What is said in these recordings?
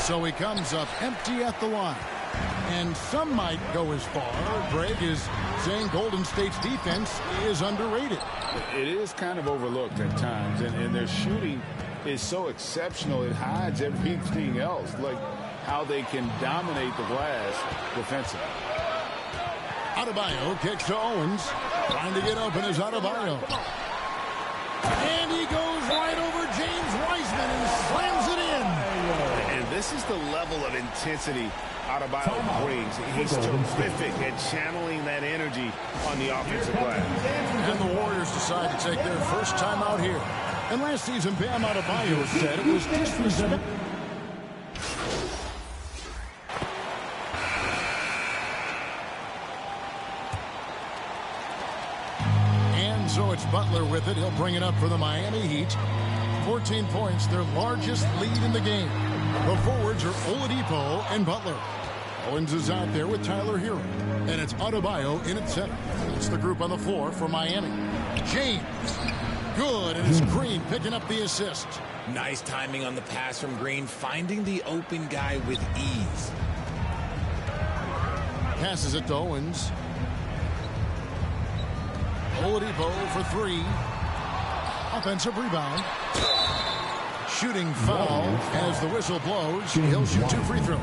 So he comes up empty at the line. And some might go as far, Greg, is saying Golden State's defense is underrated. It is kind of overlooked at times, and their shooting is so exceptional it hides everything else, like how they can dominate the glass defensively. Adebayo kicks to Owens. Trying to get open is Adebayo. And he goes right over James Wiseman and slams it in. And this is the level of intensity Adebayo brings. He's terrific at channeling that energy on the offensive glass. And the Warriors decide to take their first time out here. And last season, Bam Adebayo said it was disrespectful. And so it's Butler with it. He'll bring it up for the Miami Heat. 14 points, their largest lead in the game. The forwards are Oladipo and Butler. Owens is out there with Tyler Hero. And it's Adebayo in at center. It's the group on the floor for Miami. James. Good, and it's Green picking up the assist. Nice timing on the pass from Green, finding the open guy with ease. Passes it to Owens. Oladipo for three. Offensive rebound. Shooting foul as the whistle blows. He'll shoot 2 free throws.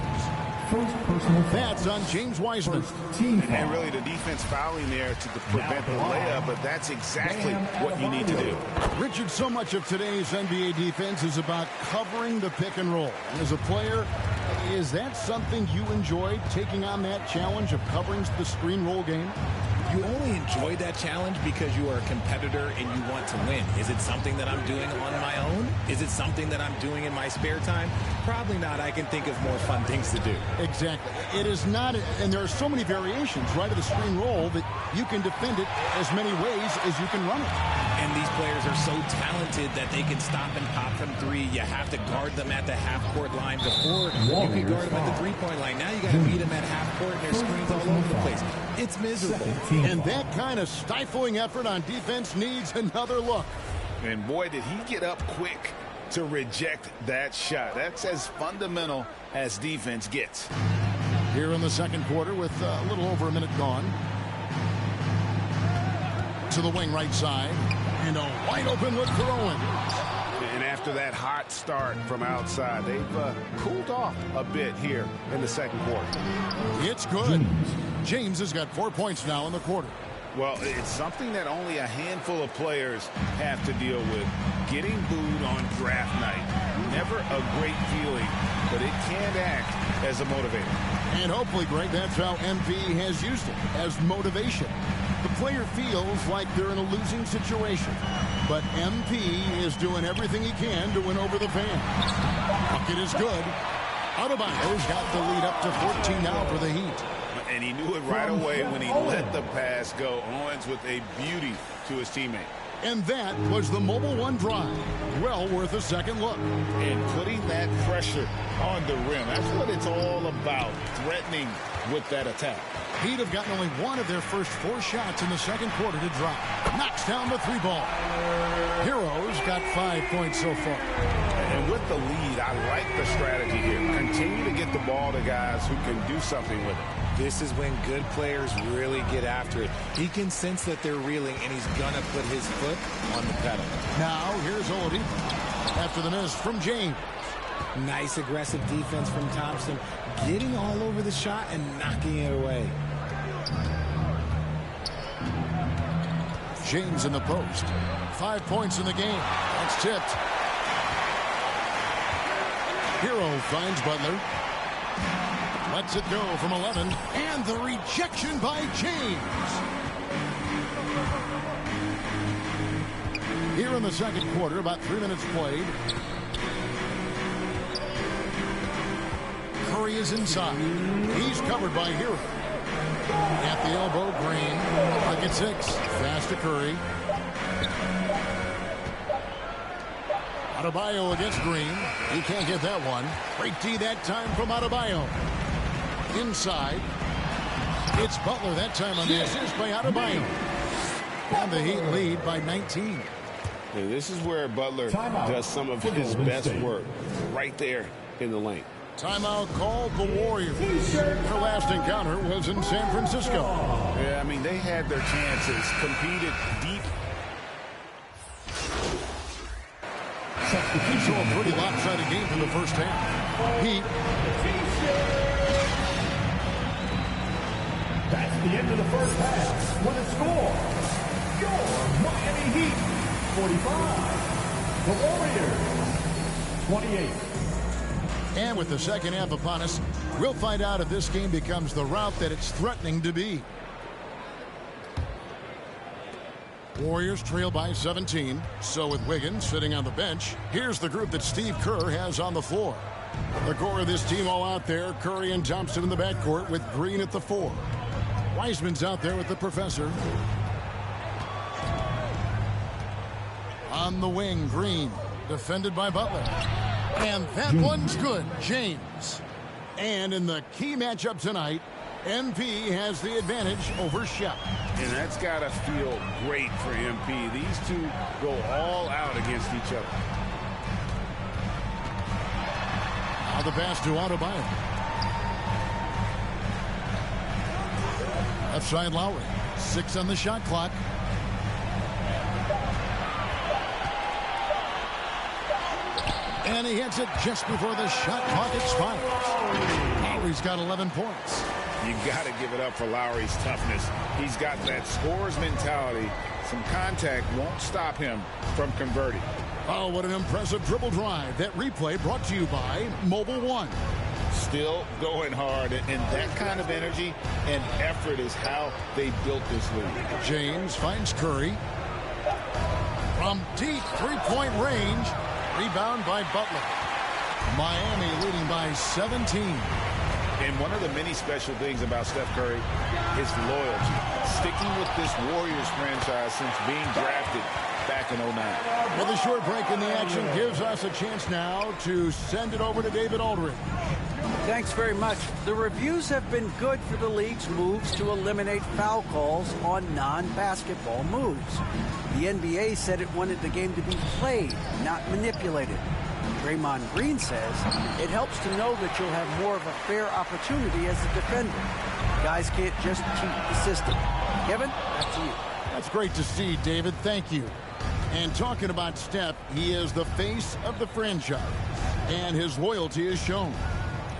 That's on James Wiseman. And really the defense fouling there to prevent the layup, but that's exactly what you need to do. Richard, so much of today's NBA defense is about covering the pick and roll. And as a player, is that something you enjoyed, taking on that challenge of covering the screen roll game? You only enjoy that challenge because you are a competitor and you want to win. Is it something that I'm doing on my own? Is it something that I'm doing in my spare time? Probably not. I can think of more fun things to do. Exactly. It is not, and there are so many variations, right, of the screen roll that you can defend it as many ways as you can run it. And these players are so talented that they can stop and pop from three. You have to guard them at the half-court line. Before, you can guard them at the three-point line. Now you got to beat them at half-court, and there's screens all over the place. It's miserable. And that kind of stifling effort on defense needs another look. And boy, did he get up quick to reject that shot. That's as fundamental as defense gets. Here in the second quarter with a little over a minute gone. To the wing right side. And a wide open look for Owens. And after that hot start from outside, they've cooled off a bit here in the second quarter. It's good. James has got 4 points now in the quarter. Well, it's something that only a handful of players have to deal with. Getting booed on draft night. Never a great feeling, but it can act as a motivator. And hopefully, Greg, that's how MP has used it, as motivation. The player feels like they're in a losing situation. But MP is doing everything he can to win over the fans. Bucket is good. Adebayo's got the lead up to 14 now for the Heat. And he knew it right away when he let the pass go. Owens with a beauty to his teammate. And that was the Mobile One drive. Well worth a second look. And putting that pressure on the rim. That's what it's all about, threatening with that attack. Heat have gotten only one of their first 4 shots in the second quarter to drop. Knocks down the 3 ball. Heroes got 5 points so far. And with the lead, I like the strategy here. Continue to get the ball to guys who can do something with it. This is when good players really get after it. He can sense that they're reeling, and he's going to put his foot on the pedal. Now, here's Oladipo after the miss from James. Nice aggressive defense from Thompson, getting all over the shot and knocking it away. James in the post. 5 points in the game. That's tipped. Hero finds Butler. Lets it go from 11. And the rejection by James. Here in the second quarter, about 3 minutes played. Curry is inside. He's covered by Hero. At the elbow, Green. Bucket 6. Fast to Curry. Adebayo against Green. He can't get that one. Great D that time from Adebayo. Inside. It's Butler that time on the assist by Adebayo. And the Heat lead by 19. And this is where Butler does some of his best work. Right there in the lane. Timeout called the Warriors. Their last encounter was in San Francisco. Yeah, I mean, they had their chances, competed deep. So a pretty lopsided game for the first half. Heat. That's the end of the first half. What a score. Your Miami Heat, 45. The Warriors, 28. And with the second half upon us, we'll find out if this game becomes the rout that it's threatening to be. Warriors trail by 17. So with Wiggins sitting on the bench, here's the group that Steve Kerr has on the floor. The core of this team all out there, Curry and Thompson in the backcourt with Green at the 4. Wiseman's out there with the professor. On the wing, Green, defended by Butler. And that one's good, James. And in the key matchup tonight, MP has the advantage over Shep. And that's got to feel great for MP. These two go all out against each other. Now the pass to Adebayo. Left side Lowry. 6 on the shot clock. And he hits it just before the shot clock expires. Lowry's got 11 points. You got to give it up for Lowry's toughness. He's got that scorer's mentality. Some contact won't stop him from converting. Oh, what an impressive dribble drive. That replay brought to you by Mobile One. Still going hard, and that kind of energy and effort is how they built this league. James finds Curry. From deep three-point range. Rebound by Butler. Miami leading by 17. And one of the many special things about Steph Curry is loyalty. Sticking with this Warriors franchise since being drafted back in 09. Well, the short break in the action gives us a chance now to send it over to David Aldridge. Thanks very much. The reviews have been good for the league's moves to eliminate foul calls on non-basketball moves. The NBA said it wanted the game to be played, not manipulated. Draymond Green says it helps to know that you'll have more of a fair opportunity as a defender. Guys can't just cheat the system. Kevin, back to you. That's great to see, David. Thank you. And talking about Steph, he is the face of the franchise, and his loyalty is shown.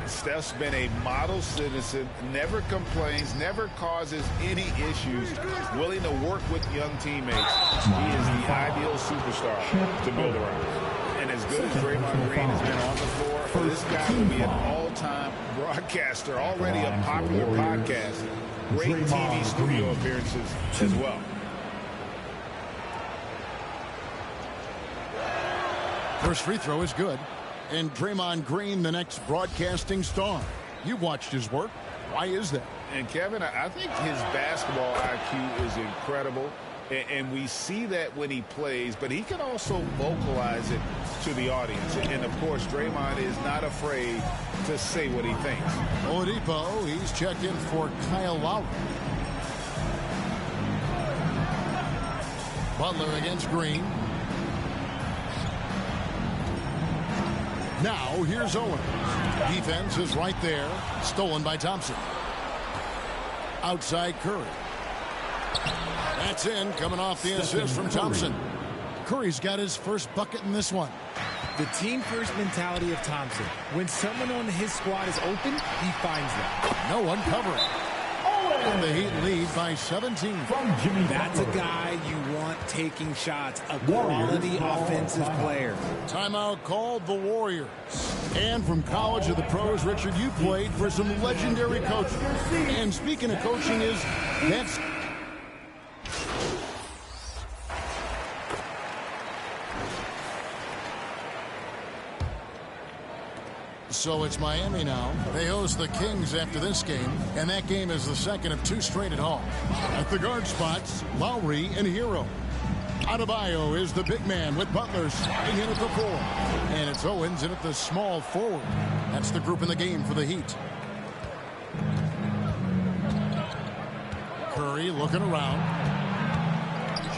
Steph's been a model citizen, never complains, never causes any issues, willing to work with young teammates. He is the ideal superstar to build around. And as good as Draymond Green has been on the floor, this guy will be an all-time broadcaster, already a popular podcast, great TV studio appearances as well. First free throw is good. And Draymond Green, the next broadcasting star. You've watched his work. Why is that? And Kevin, I think his basketball IQ is incredible. And we see that when he plays, but he can also vocalize it to the audience. And, of course, Draymond is not afraid to say what he thinks. Oladipo, he's checked in for Kyle Lowry. Butler against Green. Now, here's Owens. Defense is right there. Stolen by Thompson. Outside Curry. That's in, coming off the assist from Thompson. Curry's got his first bucket in this one. The team-first mentality of Thompson. When someone on his squad is open, he finds them. No one covering. And the Heat lead by 17. That's a guy you want taking shots, a quality offensive player. Timeout called the Warriors. And from college to the pros, Richard, you played for some legendary coaches. And speaking of coaching, that's so it's Miami now. They host the Kings after this game, and that game is the second of 2 straight at home. At the guard spots, Lowry and Hero. Adebayo is the big man with Butler sliding in at the 4. And it's Owens in at the small forward. That's the group in the game for the Heat. Curry looking around.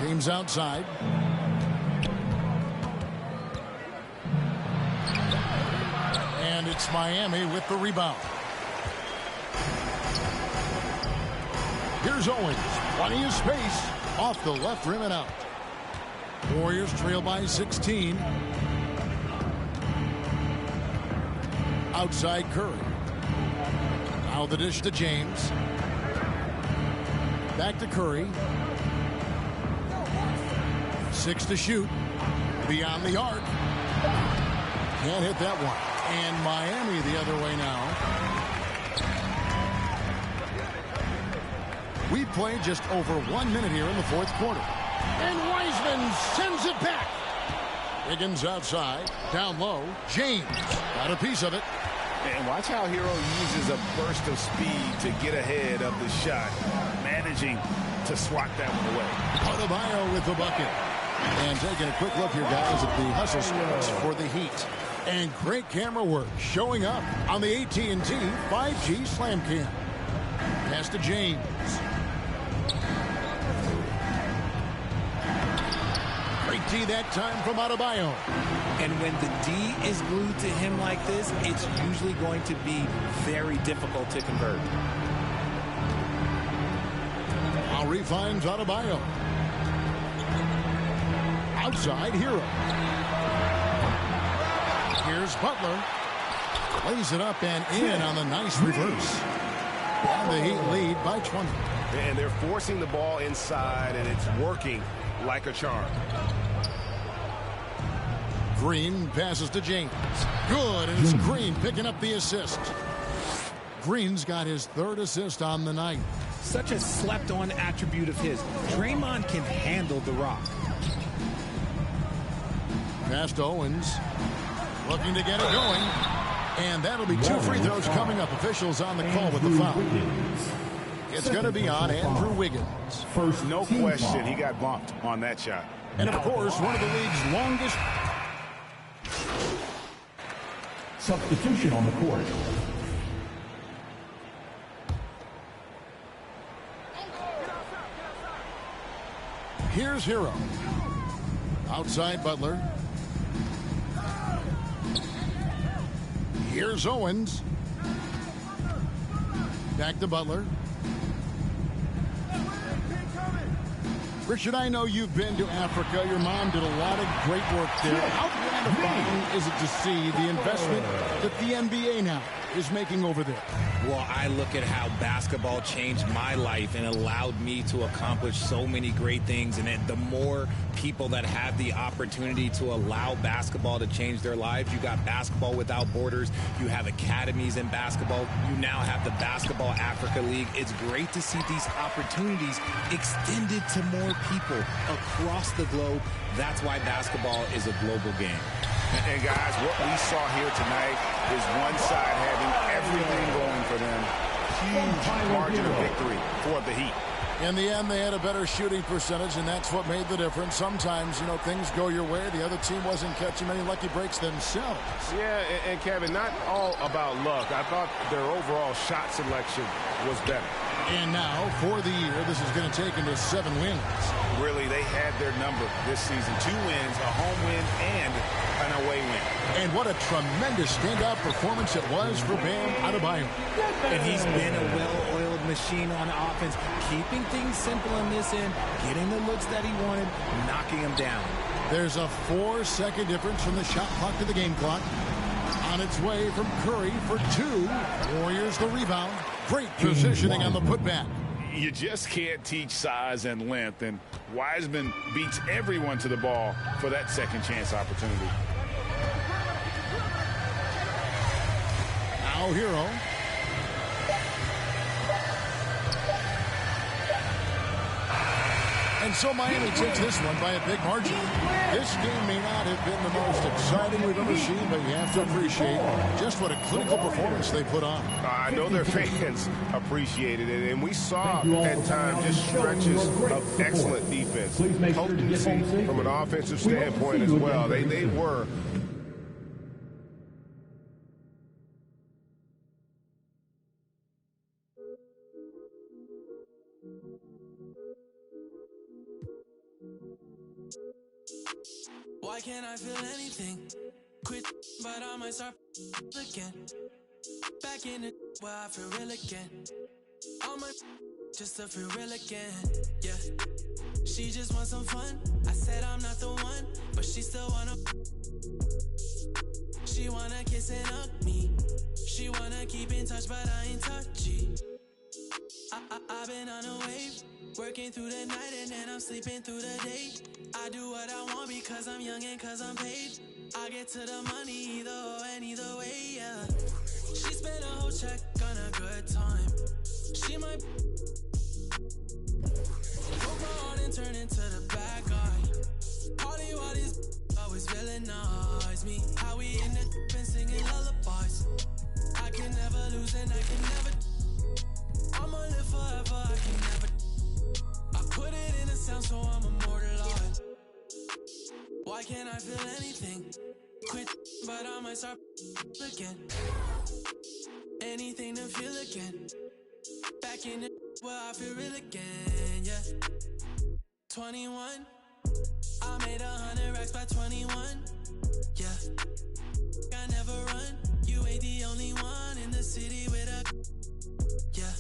James outside. It's Miami with the rebound. Here's Owens. Plenty of space. Off the left rim and out. Warriors trail by 16. Outside Curry. Now the dish to James. Back to Curry. 6 to shoot. Beyond the arc. Can't hit that one. And Miami the other way now. We played just over 1 minute here in the fourth quarter. And Wiseman sends it back. Wiggins outside. Down low. James got a piece of it. And watch how Hero uses a burst of speed to get ahead of the shot. Managing to swat that one away. Adebayo with the bucket. And taking a quick look here, guys, at the hustle stats for the Heat. And great camera work showing up on the AT&T 5G Slam Cam. Pass to James. Great D that time from Adebayo. And when the D is glued to him like this, it's usually going to be very difficult to convert. Lowry finds Adebayo. Outside Hero. Here's Butler. Lays it up and in on the nice reverse. And the Heat lead by 20. And they're forcing the ball inside, and it's working like a charm. Green passes to James. Good, and it's Green picking up the assist. Green's got his third assist on the night. Such a slept-on attribute of his. Draymond can handle the rock. Pass to Owens. Looking to get it going. And that'll be 2 free throws coming up. Officials on the call with the foul. It's going to be on Andrew Wiggins. No question, he got bumped on that shot. And, of course, one of the league's longest. Substitution on the court. Here's Hero. Outside Butler. Here's Owens. Back to Butler. Richard, I know you've been to Africa. Your mom did a lot of great work there. How gratifying is it to see the investment that the NBA now is making over there? Well, I look at how basketball changed my life and allowed me to accomplish so many great things. And the more people that have the opportunity to allow basketball to change their lives, you got Basketball Without Borders, you have academies in basketball, you now have the Basketball Africa League. It's great to see these opportunities extended to more people across the globe. That's why basketball is a global game. And guys, what we saw here tonight is one side having everything going for them. Huge margin of victory for the Heat. In the end, they had a better shooting percentage, and that's what made the difference. Sometimes, you know, things go your way. The other team wasn't catching many lucky breaks themselves. Yeah, and Kevin, not all about luck. I thought their overall shot selection was better. And now, for the year, this is going to take them to 7 wins. Really, they had their number this season. 2 wins, a home win, and an away win. And what a tremendous standout performance it was for Bam Adebayo. And he's been a well-oiled machine on offense, keeping things simple in this end, getting the looks that he wanted, knocking them down. There's a 4-second difference from the shot clock to the game clock. On its way from Curry for 2. Warriors the rebound. Great positioning on the putback. You just can't teach size and length, and Wiseman beats everyone to the ball for that second chance opportunity. Now Hero. And so Miami takes this one by a big margin. This game may not have been the most exciting we've ever seen, but you have to appreciate just what a clinical performance they put on. I know their fans appreciated it, and we saw at times just stretches of excellent defense. Potency from an offensive standpoint as well. They were. Why can't I feel anything? Quit, but I might start again. Back in it where I feel real again. All my just to feel real again. Yeah. She just wants some fun. I said I'm not the one, but she still wanna. She wanna kiss and hug me. She wanna keep in touch, but I ain't touchy. I've been on a wave, working through the night and then I'm sleeping through the day. I do what I want because I'm young and cause I'm paid. I get to the money either or and either way, yeah. She spent a whole check on a good time. She might broke my heart and turn into the bad guy. Party while these always villainize me. How we in the and singing lullabies. I can never lose and I can never. I'ma live forever, I can never. I put it in a sound so I'm immortalized. Why can't I feel anything? Quit, but I might start again. Anything to feel again. Back in the where I feel real again, yeah. 21, I made 100 racks by 21, yeah. I never run, you ain't the only one in the city with a, yeah.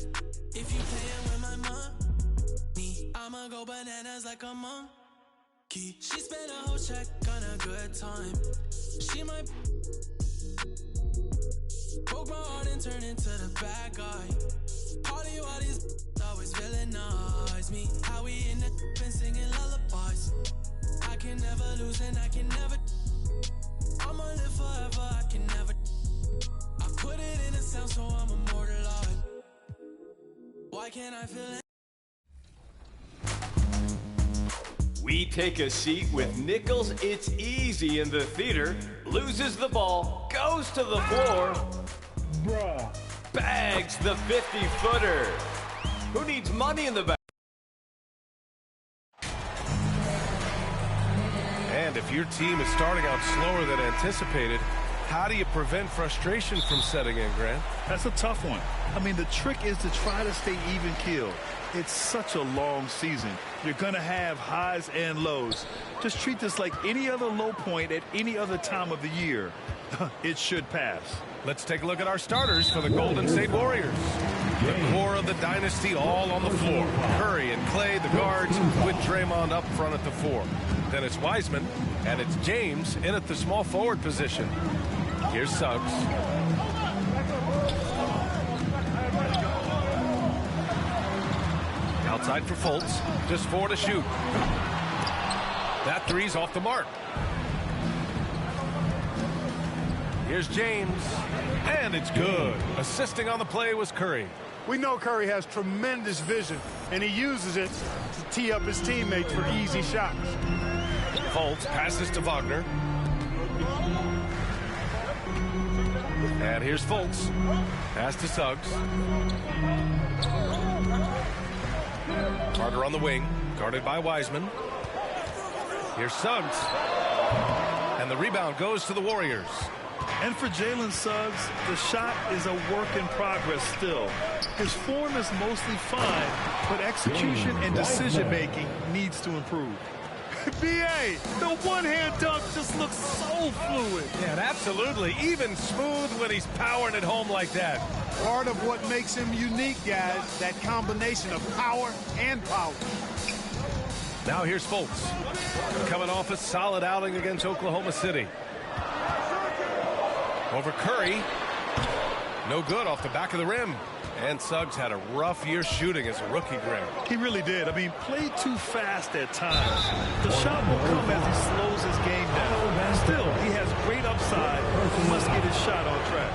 If you playin' with my money, I'ma go bananas like a monkey. She spent a whole check on a good time. She might broke my heart and turned into the bad guy. Party while these always villainize me. How we in the and singing lullabies. I can never lose and I can never. I'ma live forever, I can never. I put it in a sound so I'm immortalized. Why can't I feel it? We take a seat with Nichols. It's easy in the theater. Loses the ball, goes to the floor. Bags the 50-footer. Who needs money in the bag? And if your team is starting out slower than anticipated, how do you prevent frustration from setting in, Grant? That's a tough one. I mean, the trick is to try to stay even keeled. It's such a long season. You're going to have highs and lows. Just treat this like any other low point at any other time of the year. It should pass. Let's take a look at our starters for the Golden State Warriors. The core of the dynasty all on the floor. Curry and Clay, the guards, with Draymond up front at the 4. Then it's Wiseman, and it's James in at the small forward position. Here's Suggs. Outside for Fultz. Just 4 to shoot. That three's off the mark. Here's James. And it's good. Assisting on the play was Curry. We know Curry has tremendous vision, and he uses it to tee up his teammates for easy shots. Fultz passes to Wagner. And here's Fultz. Pass to Suggs. Carter on the wing, guarded by Wiseman. Here's Suggs. And the rebound goes to the Warriors. And for Jalen Suggs, the shot is a work in progress still. His form is mostly fine, but execution and decision-making needs to improve. B.A., the one-hand dunk just looks so fluid. Yeah, absolutely. Even smooth when he's powering it home like that. Part of what makes him unique, guys, that combination of power and power. Now here's Fultz. Coming off a solid outing against Oklahoma City. Over Curry. No good off the back of the rim. And Suggs had a rough year shooting as a rookie, Grant. He really did. I mean, played too fast at times. The shot will come as he slows his game down. Still, he has great upside. Must get his shot on track.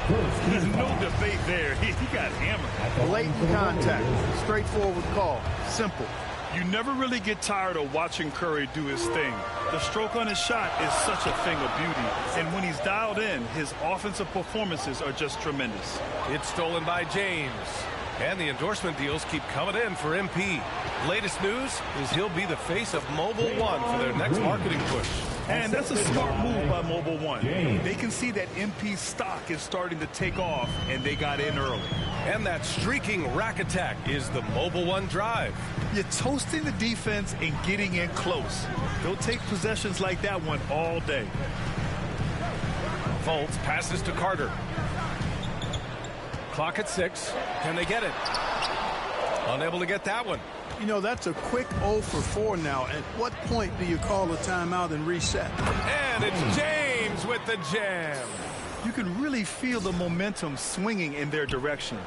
There's no debate there. He got hammered. Blatant contact. Straightforward call. Simple. You never really get tired of watching Curry do his thing. The stroke on his shot is such a thing of beauty. And when he's dialed in, his offensive performances are just tremendous. It's stolen by James. And the endorsement deals keep coming in for MP. Latest news is he'll be the face of Mobile One for their next marketing push. And that's a smart move by Mobile One. They can see that MP's stock is starting to take off, and they got in early. And that streaking rack attack is the Mobile One drive. You're toasting the defense and getting in close. They'll take possessions like that one all day. Fultz passes to Carter. Clock at 6. Can they get it? Unable to get that one. You know, that's a quick 0 for 4 now. At what point do you call a timeout and reset? And it's James with the jam. You can really feel the momentum swinging in their direction.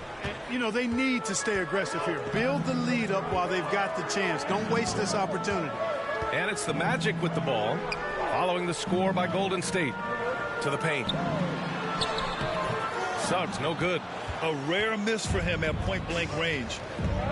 You know, they need to stay aggressive here. Build the lead up while they've got the chance. Don't waste this opportunity. And it's the Magic with the ball, following the score by Golden State. To the paint. Suggs, no good. A rare miss for him at point-blank range.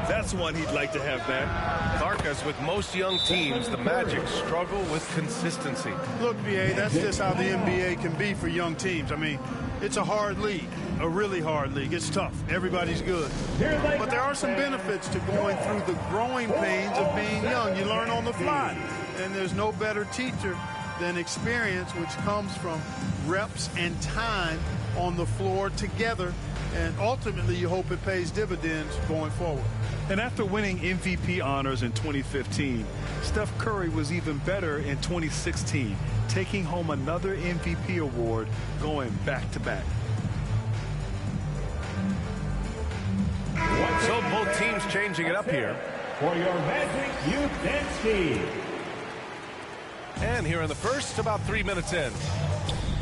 That's one he'd like to have back. Clark, as with most young teams, the Magic struggle with consistency. Look, VA, that's just how the NBA can be for young teams. I mean, it's a hard league, a really hard league. It's tough. Everybody's good. But there are some benefits to going through the growing pains of being young. You learn on the fly. And there's no better teacher than experience, which comes from reps and time on the floor together. And ultimately, you hope it pays dividends going forward. And after winning MVP honors in 2015, Steph Curry was even better in 2016, taking home another MVP award, going back-to-back. So both teams changing it up here. For your Magic Youth Dance Team. And here in the first, about 3 minutes in.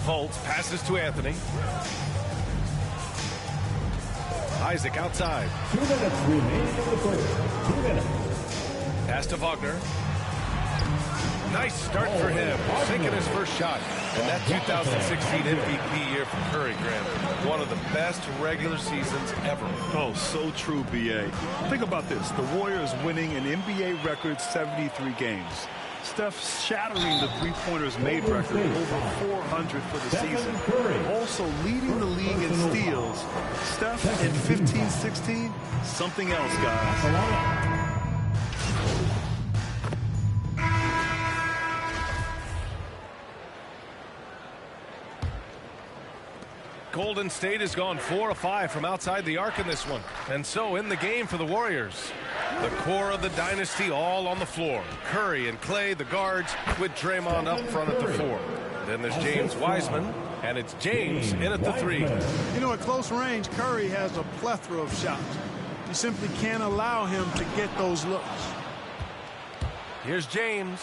Fultz passes to Anthony. Isaac outside. 2 minutes remaining in the first. 2 minutes. Pass to Wagner. Nice start for him. Sinking his first shot. And that 2016 MVP year for Curry, Grant. One of the best regular seasons ever. Oh, so true, B.A. Think about this. The Warriors winning an NBA record 73 games. Steph shattering the three-pointers made record, over 400 for the season. Also leading the league in steals. Steph in 15-16, something else, guys. Golden State has gone 4 of 5 from outside the arc in this one. And so in the game for the Warriors. The core of the dynasty all on the floor. Curry and Clay, the guards, with Draymond up front at the 4. Then there's James Wiseman, and it's James in at the 3. You know, at close range, Curry has a plethora of shots. You simply can't allow him to get those looks. Here's James,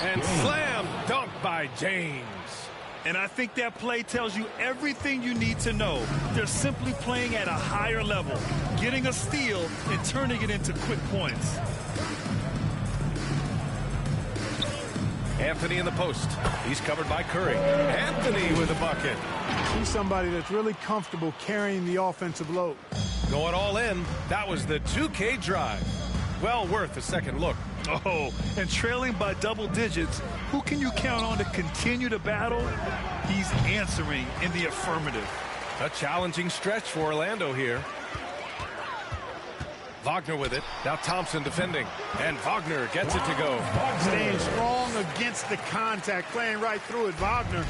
and slam dunk by James. And I think that play tells you everything you need to know. They're simply playing at a higher level, getting a steal and turning it into quick points. Anthony in the post. He's covered by Curry. Anthony with a bucket. He's somebody that's really comfortable carrying the offensive load. Going all in. That was the 2K drive. Well worth a second look. Oh, and trailing by double digits, who can you count on to continue to battle? He's answering in the affirmative. A challenging stretch for Orlando here. Wagner with it. Now Thompson defending. And Wagner gets it to go. Staying strong against the contact, playing right through it. Wagner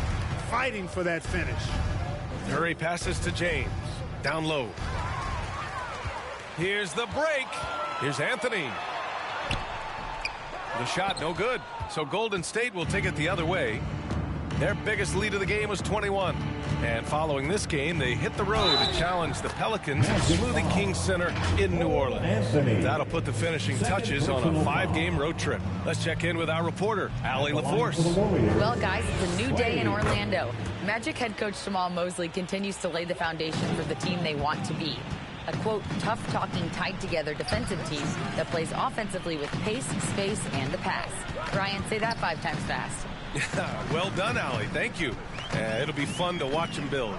fighting for that finish. Curry passes to James. Down low. Here's the break. Here's Anthony. The shot no good. So Golden State will take it the other way. Their biggest lead of the game was 21. And following this game, they hit the road to challenge the Pelicans at Smoothie King Center in New Orleans. That'll put the finishing touches on a 5-game road trip. Let's check in with our reporter, Allie LaForce. Well, guys, it's a new day in Orlando. Magic head coach Jamal Mosley continues to lay the foundation for the team they want to be. A, quote, tough-talking, tied-together defensive team that plays offensively with pace, space, and the pass. Brian, say that 5 times fast. Well done, Allie. Thank you. It'll be fun to watch him build.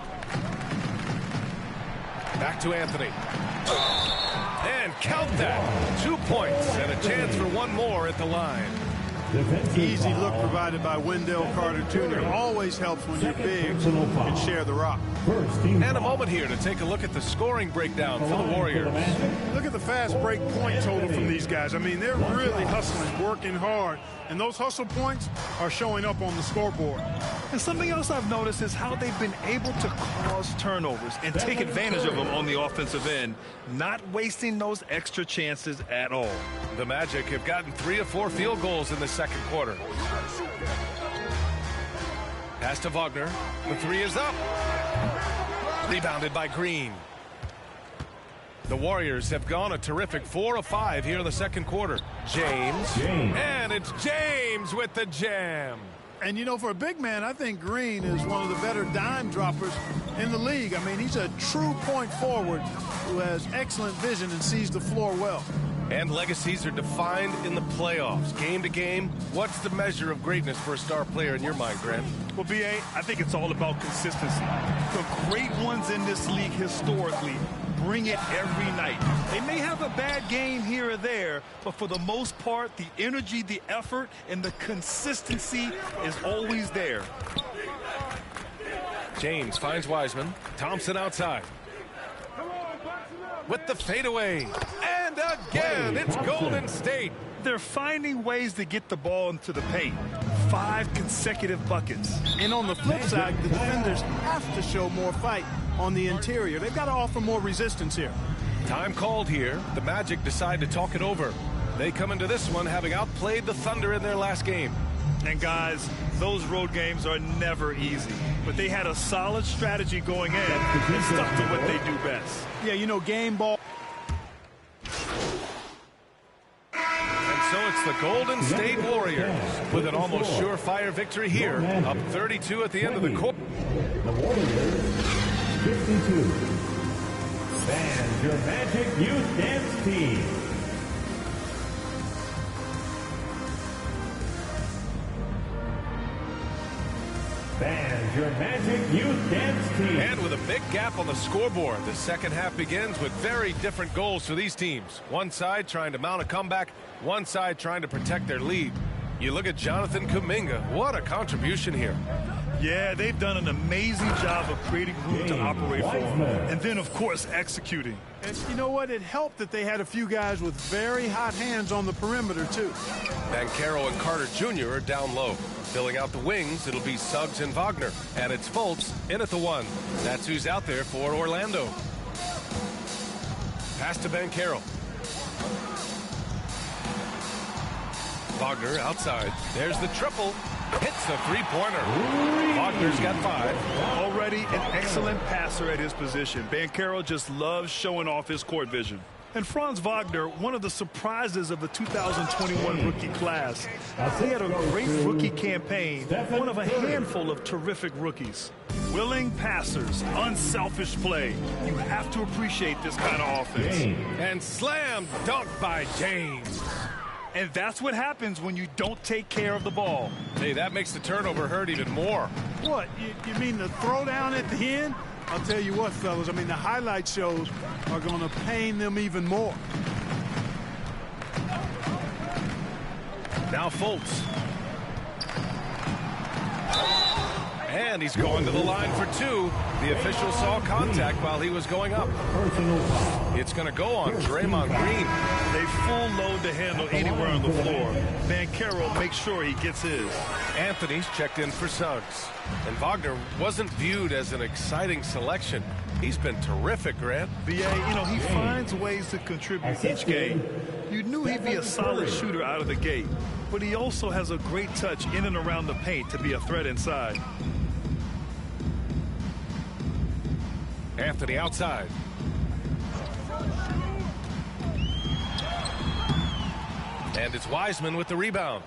Back to Anthony. And count that. 2 points and a chance for one more at the line. Easy look provided by Wendell Carter Jr. Always helps when you're big and share the rock. And a moment here to take a look at the scoring breakdown for the Warriors. Look at the fast break point total from these guys. I mean, they're really hustling, working hard. And those hustle points are showing up on the scoreboard. And something else I've noticed is how they've been able to cause turnovers and take advantage of them on the offensive end, not wasting those extra chances at all. The Magic have gotten 3 of 4 field goals in the second quarter. Pass to Wagner. The three is up. Rebounded by Green. The Warriors have gone a terrific 4 of 5 here in the second quarter. James. And it's James with the jam. And, you know, for a big man, I think Green is one of the better dime droppers in the league. I mean, he's a true point forward who has excellent vision and sees the floor well. And legacies are defined in the playoffs. Game to game, what's the measure of greatness for a star player in your mind, Grant? Well, B.A., I think it's all about consistency. The great ones in this league historically bring it every night. They may have a bad game here or there, but for the most part, the energy, the effort, and the consistency is always there. James finds Wiseman. Thompson outside. With the fadeaway. And again, it's Golden State. They're finding ways to get the ball into the paint. 5 consecutive buckets. And on the flip side, the defenders have to show more fight on the interior. They've got to offer more resistance here. Time called here. The Magic decide to talk it over. They come into this one having outplayed the Thunder in their last game. And guys, those road games are never easy. But they had a solid strategy going in and stuck to what they do best. Yeah, you know, game ball. And so it's the Golden State Warriors with an almost surefire victory here, up 32 at the end of the quarter. The Warriors, 52. And your Magic Youth Dance Team. And your Magic Youth Dance Team. And with a big gap on the scoreboard, the second half begins with very different goals for these teams. One side trying to mount a comeback, one side trying to protect their lead. You look at Jonathan Kuminga. What a contribution here. Yeah, they've done an amazing job of creating room to operate for him. And then, of course, executing. And you know what? It helped that they had a few guys with very hot hands on the perimeter, too. Banchero and Carter Jr. are down low. Filling out the wings, it'll be Suggs and Wagner. And it's Fultz in at the 1. That's who's out there for Orlando. Pass to Banchero. Wagner outside. There's the triple. Hits the three-pointer. Wagner's got 5. Already an excellent passer at his position. Banchero just loves showing off his court vision. And Franz Wagner, one of the surprises of the 2021 rookie class. He had a great rookie campaign, one of a handful of terrific rookies. Willing passers, unselfish play. You have to appreciate this kind of offense. And slam dunk by James. And that's what happens when you don't take care of the ball. Hey, that makes the turnover hurt even more. What? You mean the throwdown at the end? I'll tell you what, fellas. I mean, the highlight shows are going to pain them even more. Now Fultz. And he's going to the line for 2. The official saw contact while he was going up. It's going to go on Draymond Green. They full load to handle anywhere on the floor. Banchero makes sure he gets his. Anthony's checked in for Suggs. And Wagner wasn't viewed as an exciting selection. He's been terrific, Grant. B.A., you know, he finds ways to contribute each game. You knew he'd be a solid shooter out of the gate, but he also has a great touch in and around the paint to be a threat inside. Anthony outside. And it's Wiseman with the rebound.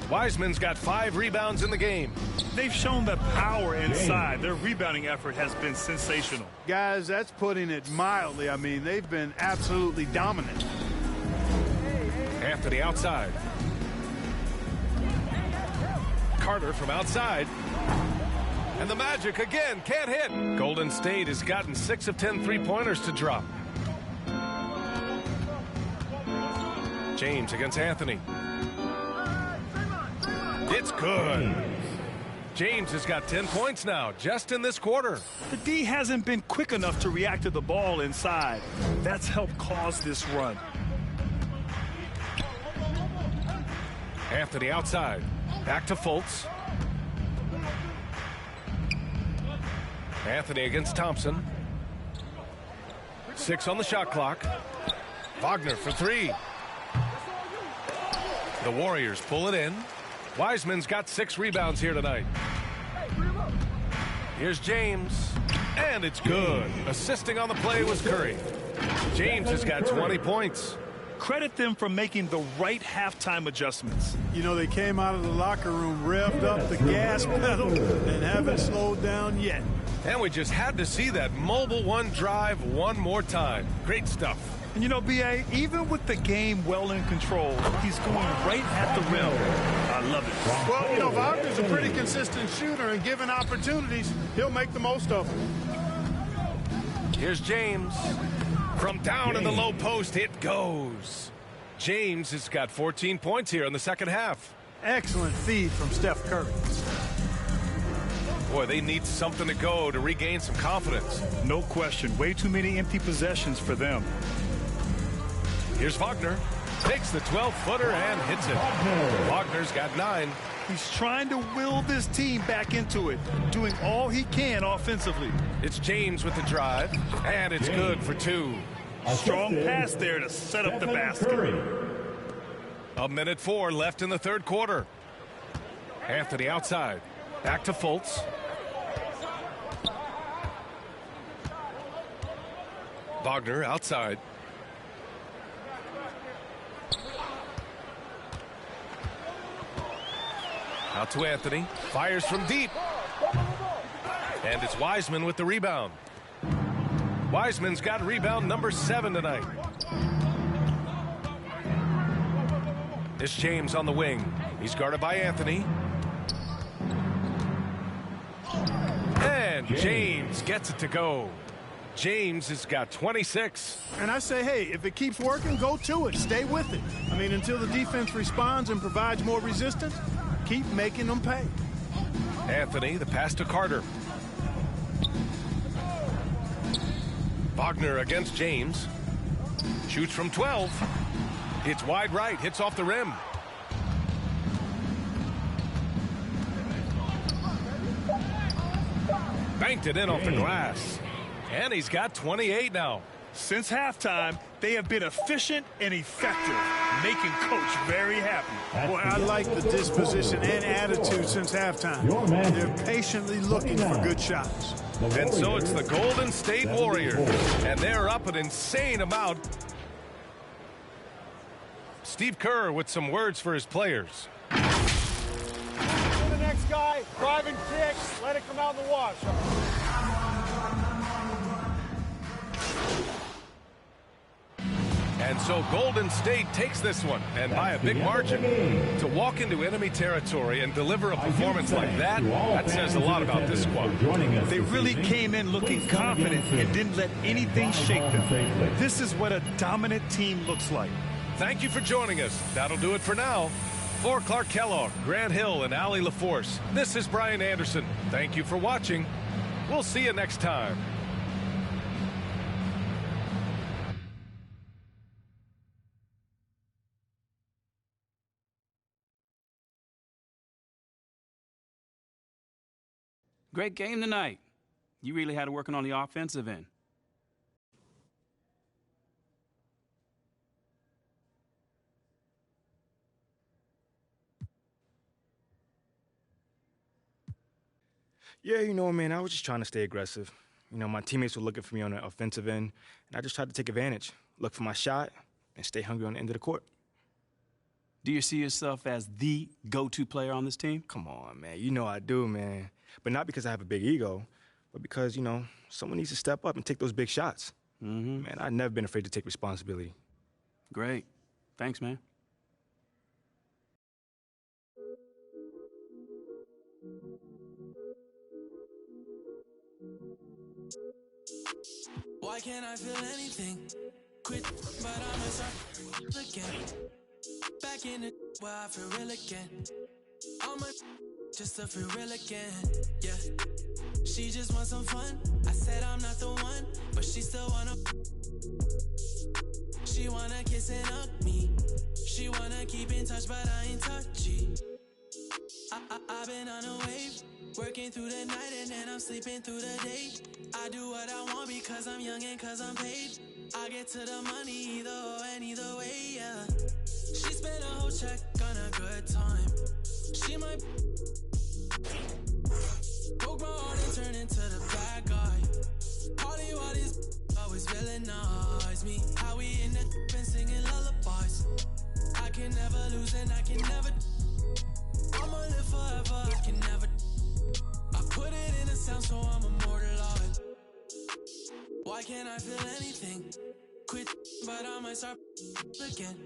Wiseman's got 5 rebounds in the game. They've shown the power inside. Their rebounding effort has been sensational. Guys, that's putting it mildly. I mean, they've been absolutely dominant. Anthony outside. Carter from outside. And the Magic again can't hit. Golden State has gotten 6 of 10 three-pointers to drop. James against Anthony. It's good. James has got 10 points now, just in this quarter. The D hasn't been quick enough to react to the ball inside. That's helped cause this run. Anthony outside. Back to Fultz. Anthony against Thompson. 6 on the shot clock. Wagner for 3. The Warriors pull it in. Wiseman's got 6 rebounds here tonight. Here's James, and it's good. Assisting on the play was Curry. James has got 20 points. Credit them for making the right halftime adjustments. You know, they came out of the locker room, revved up the gas pedal, and haven't slowed down yet. And we just had to see that mobile one drive one more time. Great stuff. And you know, B.A., even with the game well in control, he's going right at the rim. I love it. Well, you know, Wagner's a pretty consistent shooter, and given opportunities, he'll make the most of them. Here's James. From down in the low post, it goes. James has got 14 points here in the second half. Excellent feed from Steph Curry. Boy, they need something to go to regain some confidence. No question. Way too many empty possessions for them. Here's Wagner. Takes the 12-footer and hits it. Wagner's got 9. He's trying to will this team back into it, doing all he can offensively. It's James with the drive, and it's good for 2. Strong pass there to set up the basket. 1:04 left in the third quarter. Anthony outside. Back to Fultz. Wagner outside. Out to Anthony. Fires from deep. And it's Wiseman with the rebound. Wiseman's got rebound number 7 tonight. It's James on the wing. He's guarded by Anthony. And James gets it to go. James has got 26. And I say, hey, if it keeps working, go to it. Stay with it. I mean, until the defense responds and provides more resistance, keep making them pay. Anthony, the pass to Carter. Wagner against James. Shoots from 12. Hits wide right, hits off the rim. Banked it in off the glass. And he's got 28 now. Since halftime, they have been efficient and effective, making Coach very happy. Boy, I like the disposition and attitude since halftime. They're patiently looking for good shots. And so it's the Golden State Warriors, and they're up an insane amount. Steve Kerr with some words for his players. To the next guy, drive and kick, let it come out in the wash. And so Golden State takes this one, and by a big margin. To walk into enemy territory and deliver a performance like that, that says a lot about this squad. They really came in looking confident and didn't let anything shake them. This is what a dominant team looks like. Thank you for joining us. That'll do it for now. For Clark Kellogg, Grant Hill, and Allie LaForce, this is Brian Anderson. Thank you for watching. We'll see you next time. Great game tonight. You really had it working on the offensive end. Yeah, you know, man, I was just trying to stay aggressive. You know, my teammates were looking for me on the offensive end, and I just tried to take advantage, look for my shot, and stay hungry on the end of the court. Do you see yourself as the go-to player on this team? Come on, man. You know I do, man. But not because I have a big ego, but because, you know, someone needs to step up and take those big shots. Man, I've never been afraid to take responsibility. Great. Thanks, man. Why can't I feel anything? Quit, but I'ma start again. Back in the where I feel real again. All my just to feel real again. Yeah. She just wants some fun. I said I'm not the one, but she still wanna. She wanna kiss and hug me. She wanna keep in touch, but I ain't touchy. I've been on a wave, working through the night and then I'm sleeping through the day. I do what I want because I'm young and cause I'm paid. I get to the money either or and either way, yeah. She spent a whole check on a good time. She might can never lose and I can never. I'ma live forever, I can never. I put it in a sound so I'm immortalized. Why can't I feel anything? Quit, but I might start again.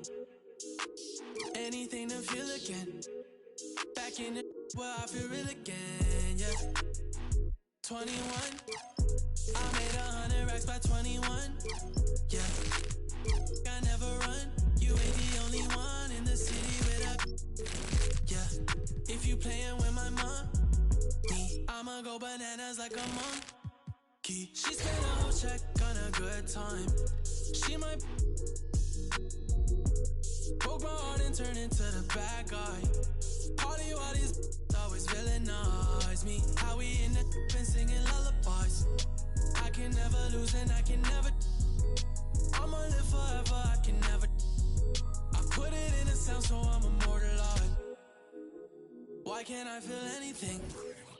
Anything to feel again. Back in the where I feel real again, yeah. 21, I made 100 racks by 21, yeah. I never run, you ain't the only one in the city with a, yeah. If you playin' with my mom, me, I'ma go bananas like a monkey. She spent a whole check on a good time. She might broke my heart and turned into the bad guy. Party while these always villainize me. How we in the been singing lullabies. I can never lose and I can never. I'ma live forever, I can never. I put it in a sound so I'm immortalized. Why can't I feel anything?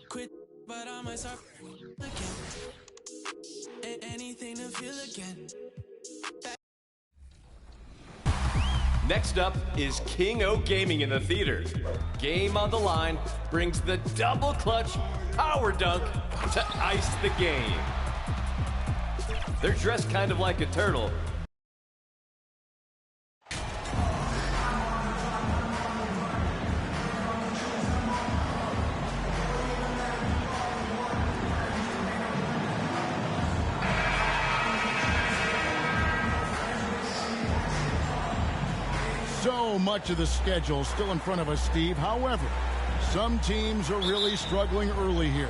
Quit, but I might start again. Anything to feel again. Next up is King O Gaming in the theater. Game on the line brings the double clutch power dunk to ice the game. They're dressed kind of like a turtle. So much of the schedule still in front of us, Steve. However, some teams are really struggling early here.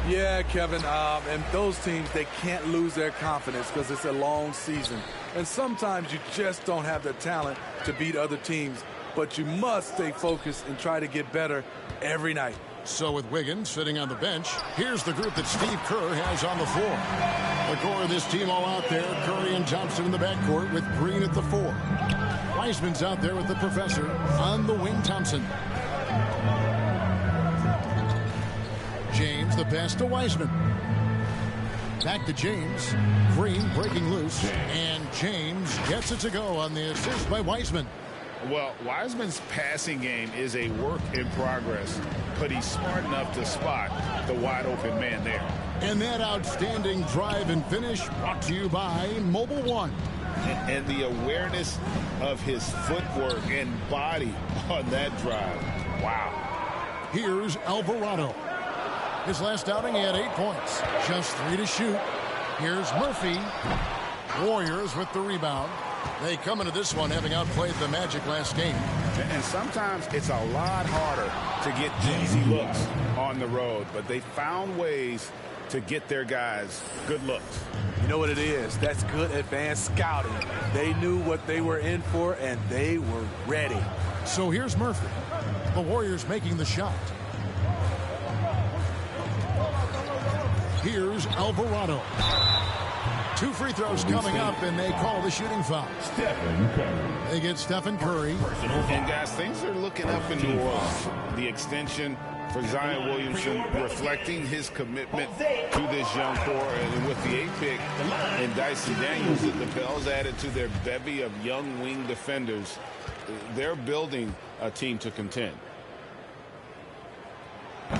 Yeah, Kevin, and those teams, they can't lose their confidence because it's a long season. And sometimes you just don't have the talent to beat other teams, but you must stay focused and try to get better every night. So with Wiggins sitting on the bench, here's the group that Steve Kerr has on the floor. The core of this team all out there, Curry and Thompson in the backcourt with Green at the 4. Wiseman's out there with the professor on the wing, Thompson. James, the pass to Wiseman. Back to James. Green breaking loose, and James gets it to go on the assist by Wiseman. Well, Wiseman's passing game is a work in progress, but he's smart enough to spot the wide open man there. And that outstanding drive and finish brought to you by Mobile One. And the awareness of his footwork and body on that drive. Wow. Here's Alvarado. His last outing, he had 8 points. Just 3 to shoot. Here's Murphy. Warriors with the rebound. They come into this one having outplayed the Magic last game. And sometimes it's a lot harder to get easy looks on the road, but they found ways to get their guys good looks. You know what it is? That's good advanced scouting. They knew what they were in for, and they were ready. So here's Murphy. The Warriors making the shot. Here's Alvarado. 2 free throws coming up, and they call the shooting foul. They get Stephen Curry. And guys, things are looking up in New Orleans. The extension for Zion Williamson reflecting his commitment to this young core. And with the 8th pick and Dyson Daniels, the Pels added to their bevy of young wing defenders. They're building a team to contend.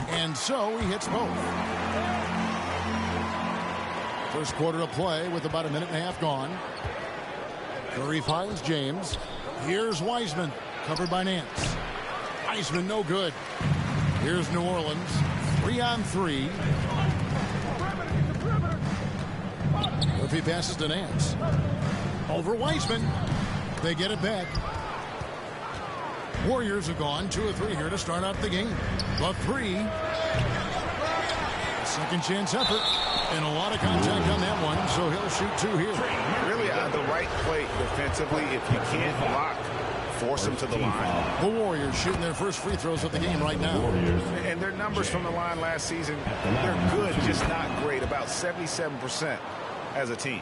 And so he hits both. First quarter of play with about 1.5 minutes gone. Curry finds James. Here's Wiseman, covered by Nance. Wiseman no good. Here's New Orleans, 3-on-3. Murphy passes to Nance. Over Wiseman. They get it back. Warriors have gone 2 of 3 here to start out the game. The 3. Second chance effort. And a lot of contact on that one, so he'll shoot 2 here. Really the right play defensively. If you can't block, force him to the line. The Warriors shooting their first free throws of the game right now. And their numbers from the line last season, they're good, just not great. About 77% as a team.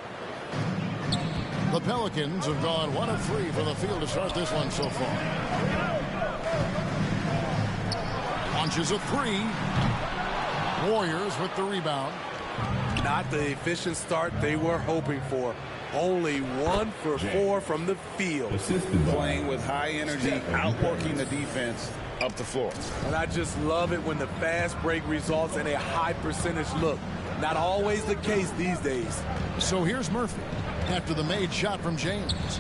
The Pelicans have gone 1 of 3 from the field to start this one so far. Launches a 3. Warriors with the rebound. Not the efficient start they were hoping for. Only 1 for 4 from the field. Playing with high energy, outworking the defense up the floor. And I just love it when the fast break results in a high percentage look. Not always the case these days. So here's Murphy after the made shot from James.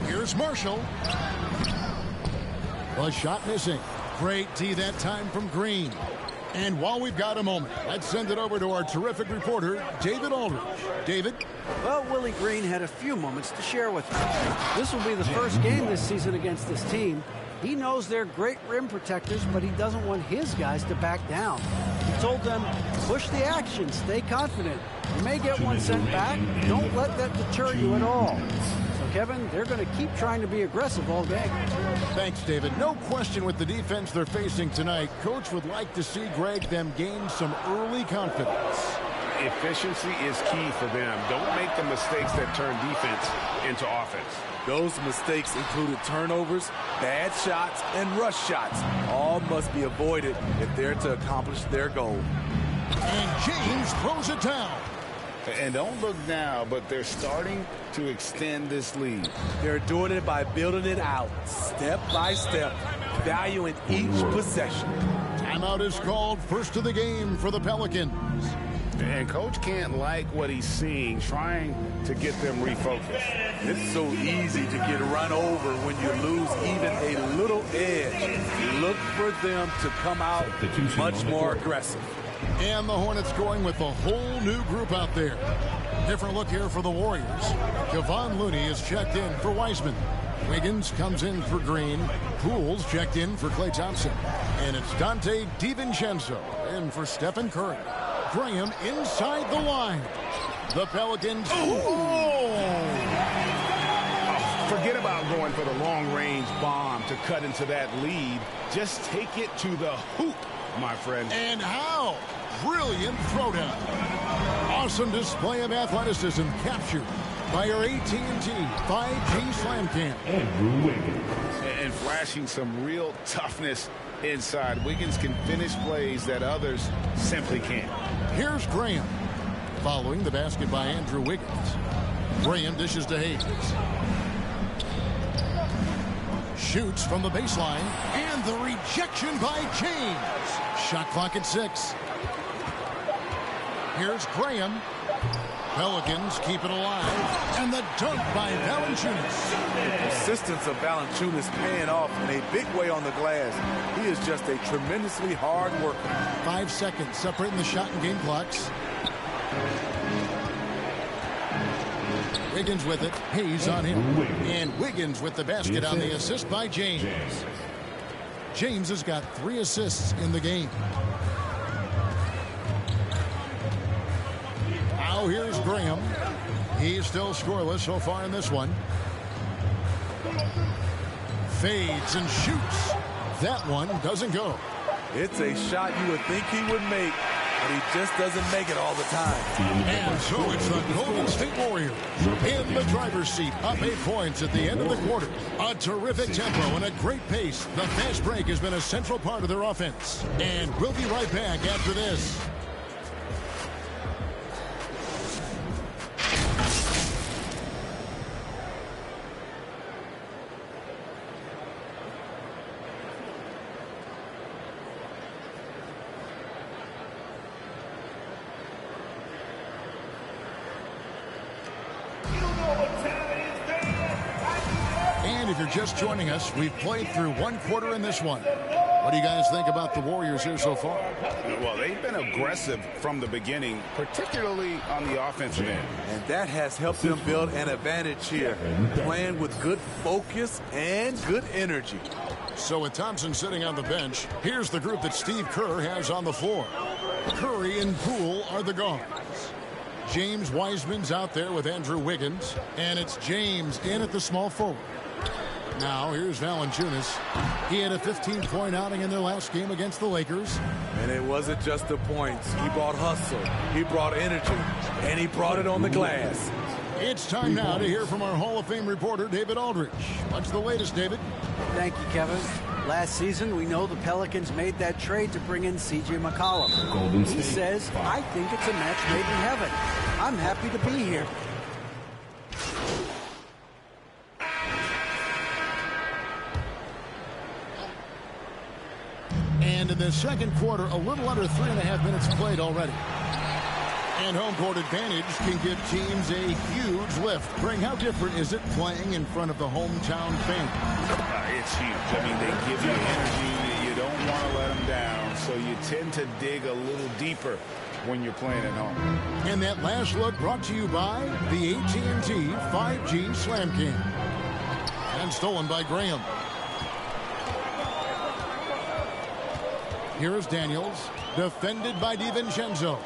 Here's Marshall. The shot missing. Great D that time from Green. And while we've got a moment, let's send it over to our terrific reporter, David Aldridge. David? Well, Willie Green had a few moments to share with us. This will be the first game this season against this team. He knows they're great rim protectors, but he doesn't want his guys to back down. He told them, push the action, stay confident. You may get one sent back. Don't let that deter you at all. Kevin, they're going to keep trying to be aggressive all day. Thanks, David. No question with the defense they're facing tonight, Coach would like to see Greg them gain some early confidence. Efficiency is key for them. Don't make the mistakes that turn defense into offense. Those mistakes included turnovers, bad shots, and rush shots. All must be avoided if they're to accomplish their goal. And James throws it down. And don't look now, but they're starting to extend this lead. They're doing it by building it out, step by step, valuing each possession. Timeout is called, first of the game for the Pelicans. And Coach can't like what he's seeing, trying to get them refocused. It's so easy to get run over when you lose even a little edge. Look for them to come out much more aggressive. And the Hornets going with a whole new group out there. Different look here for the Warriors. Kevon Looney is checked in for Wiseman. Wiggins comes in for Green. Poole's checked in for Klay Thompson. And it's Dante DiVincenzo in for Stephen Curry. Graham inside the line. The Pelicans. Forget about going for the long-range bomb to cut into that lead. Just take it to the hoop, my friend. And how? Brilliant throwdown. Awesome display of athleticism captured by our AT&T 5G Slam Cam. And flashing some real toughness inside. Wiggins can finish plays that others simply can't. Here's Graham. Following the basket by Andrew Wiggins. Graham dishes to Hayes. Shoots from the baseline. And the rejection by James. Shot clock at 6. Here's Graham. Pelicans keep it alive. And the dunk by Valanciunas. The persistence of Valanciunas paying off in a big way on the glass. He is just a tremendously hard worker. 5 seconds separating the shot and game clocks. Wiggins with it. Hayes on him. And Wiggins with the basket on the assist by James. James has got 3 assists in the game. Now here's Graham. He's still scoreless so far in this one. Fades and shoots. That one doesn't go. It's a shot you would think he would make, but he just doesn't make it all the time. And so it's the Golden State Warriors in the driver's seat, up 8 points at the end of the quarter. A terrific tempo and a great pace. The fast break has been a central part of their offense. And we'll be right back after this. And if you're just joining us, we've played through 1 quarter in this one. What do you guys think about the Warriors here so far? Well, they've been aggressive from the beginning, particularly on the offensive end. And that has helped them build an advantage here, playing with good focus and good energy. So with Thompson sitting on the bench, here's the group that Steve Kerr has on the floor. Curry and Poole are the guards. James Wiseman's out there with Andrew Wiggins, and it's James in at the small forward. Now here's Valanciunas. He had a 15-point outing in their last game against the Lakers. And it wasn't just the points. He brought hustle, he brought energy, and he brought it on the glass. It's time now to hear from our Hall of Fame reporter, David Aldridge. What's the latest, David? Thank you, Kevin. Last season, we know the Pelicans made that trade to bring in C.J. McCollum. He says, I think it's a match made in heaven. I'm happy to be here. And in the second quarter, a little under 3.5 minutes played already. And home court advantage can give teams a huge lift. Greg, how different is it playing in front of the hometown fans? It's huge. I mean, they give you energy. You don't want to let them down, so you tend to dig a little deeper when you're playing at home. And that last look brought to you by the AT&T 5G Slam Cam. And stolen by Graham. Here is Daniels, defended by DiVincenzo.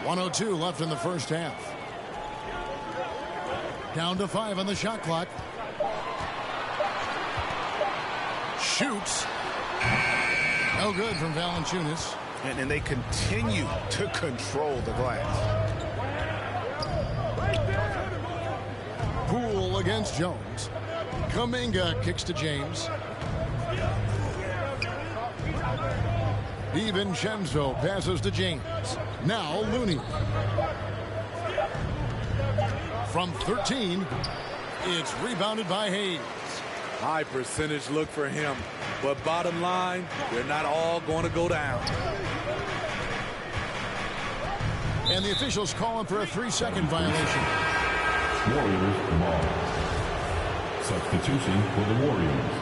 .102 left in the first half. Down to 5 on the shot clock. Shoots. No good from Valanciunas. And they continue to control the glass. Poole against Jones. Kuminga kicks to James. DiVincenzo passes to James. Now Looney. From 13, it's rebounded by Hayes. High percentage look for him. But bottom line, they're not all going to go down. And the officials calling for a 3-second violation. Warriors ball. Substitution for the Warriors.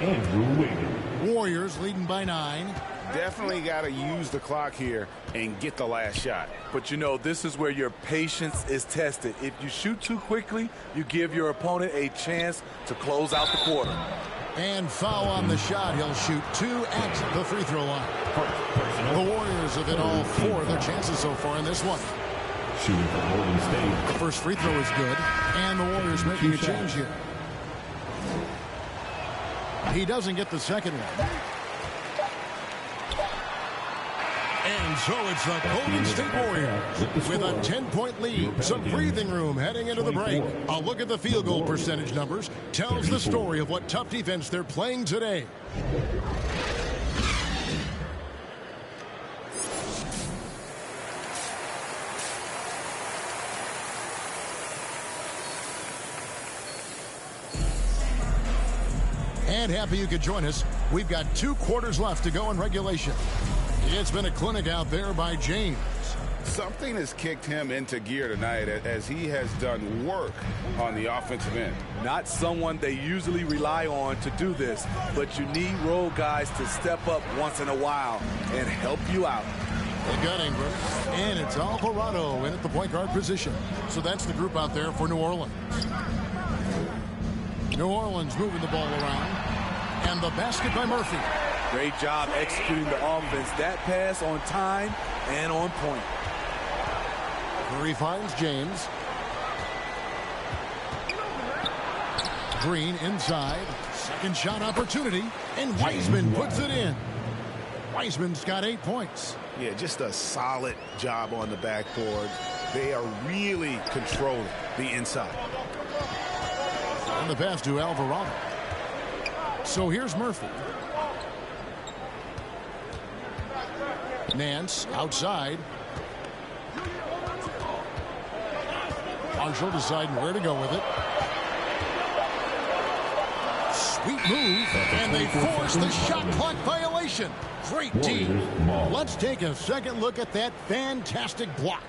Andrew Wiggins. Warriors leading by 9. Definitely got to use the clock here and get the last shot. But, you know, this is where your patience is tested. If you shoot too quickly, you give your opponent a chance to close out the quarter. And foul on the shot. He'll shoot 2 at the free throw line. The Warriors have hit all 4 of their chances so far in this one. Shooting for Golden State. The first free throw is good. And the Warriors making a change here. He doesn't get the second one. And so it's the Golden State Warriors with a 10-point lead. Some breathing room heading into the break. A look at the field goal percentage numbers tells the story of what tough defense they're playing today. And happy you could join us. We've got 2 quarters left to go in regulation. It's been a clinic out there by James. Something has kicked him into gear tonight as he has done work on the offensive end. Not someone they usually rely on to do this, but you need role guys to step up once in a while and help you out. They got Ingram, and it's Alvarado in at the point guard position. So that's the group out there for New Orleans. New Orleans moving the ball around, and the basket by Murphy. Great job executing the offense. That pass on time and on point. Curry finds James. Green inside. Second shot opportunity, and Wiseman puts it in. Wiseman's got 8 points. Yeah, just a solid job on the backboard. They are really controlling the inside. And the pass to Alvarado. So here's Murphy. Nance outside. Marshall deciding where to go with it. Sweet move, and they force the shot clock violation. Great D. Let's take a second look at that fantastic block.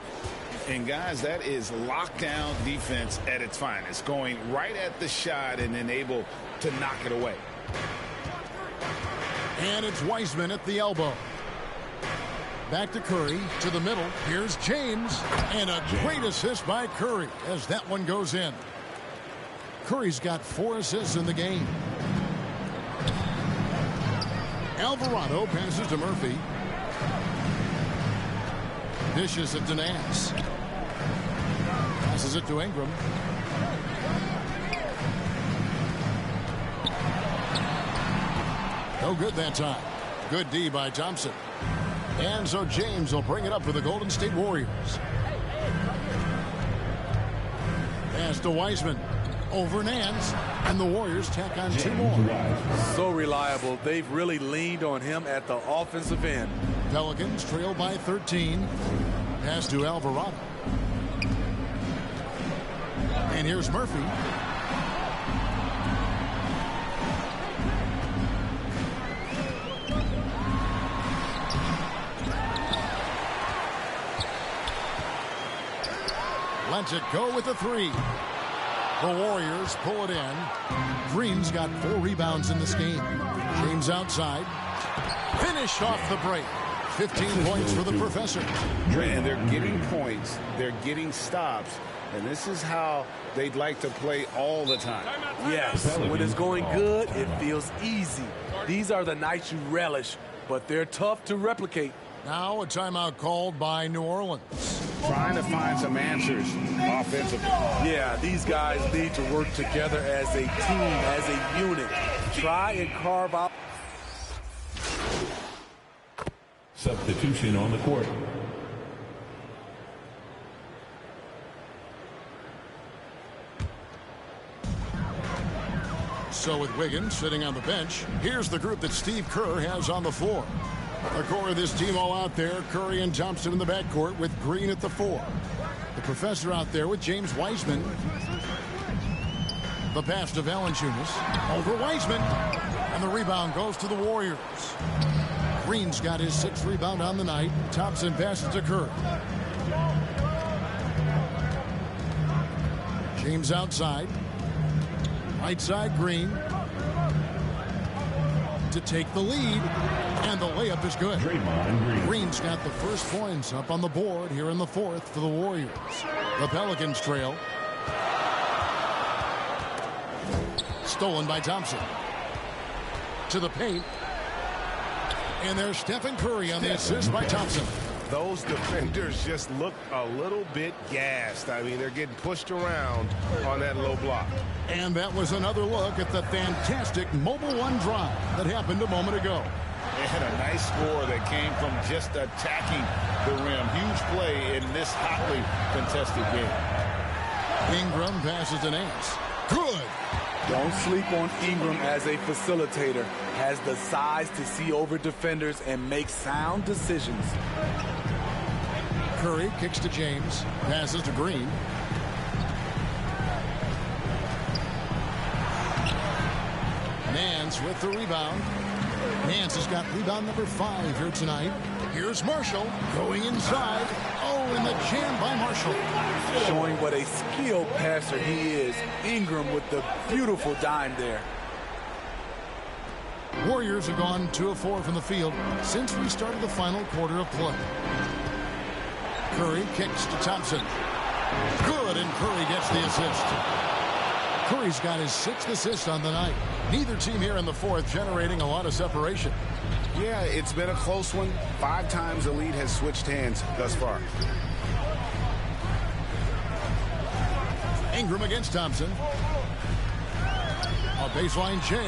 And guys, that is lockdown defense at its finest, going right at the shot and then able to knock it away. And it's Wiseman at the elbow. Back to Curry, to the middle. Here's James, and a great assist by Curry as that one goes in. Curry's got 4 assists in the game. Alvarado passes to Murphy. Dishes it to Nance. Passes it to Ingram. No good that time. Good D by Thompson. And so James will bring it up for the Golden State Warriors. Pass to Wiseman. Over Nance, and the Warriors tack on 2 more. So reliable. They've really leaned on him at the offensive end. Pelicans trail by 13. Pass to Alvarado. And here's Murphy. Lets it go with the 3. The Warriors pull it in. Green's got 4 rebounds in this game. James outside. Finished off the break. 15 points for the professor. And they're getting points. They're getting stops. And this is how they'd like to play all the time. Yes, when it's going good, it feels easy. These are the nights you relish, but they're tough to replicate. Now a timeout called by New Orleans. Trying to find some answers offensively. Yeah, these guys need to work together as a team, as a unit. Try and carve out. Substitution on the court. So with Wiggins sitting on the bench, here's the group that Steve Kerr has on the floor. The core of this team all out there, Curry and Thompson in the backcourt with Green at the 4. The professor out there with James Wiseman. The pass to Valanciunas. Over Wiseman. And the rebound goes to the Warriors. Green's got his 6th rebound on the night. Thompson passes to Curry. James outside. Right side, Green. To take the lead. And the layup is good. Green's got the first points up on the board here in the 4th for the Warriors. The Pelicans trail. Stolen by Thompson. To the paint. And there's Stephen Curry on the assist by Thompson. Those defenders just look a little bit gassed. I mean, they're getting pushed around on that low block. And that was another look at the fantastic Mobile One drive that happened a moment ago. They had a nice score that came from just attacking the rim. Huge play in this hotly contested game. Ingram passes to Nance. Good. Don't sleep on Ingram as a facilitator. Has the size to see over defenders and make sound decisions. Curry kicks to James. Passes to Green. Nance with the rebound. Nance has got rebound number 5 here tonight. Here's Marshall going inside. Oh, and the jam by Marshall. Showing what a skilled passer he is. Ingram with the beautiful dime there. Warriors have gone 2 of 4 from the field since we started the final quarter of play. Curry kicks to Thompson. Good, and Curry gets the assist. Curry's got his 6th assist on the night. Neither team here in the 4th generating a lot of separation. Yeah, it's been a close one. 5 times the lead has switched hands thus far. Ingram against Thompson. A baseline J.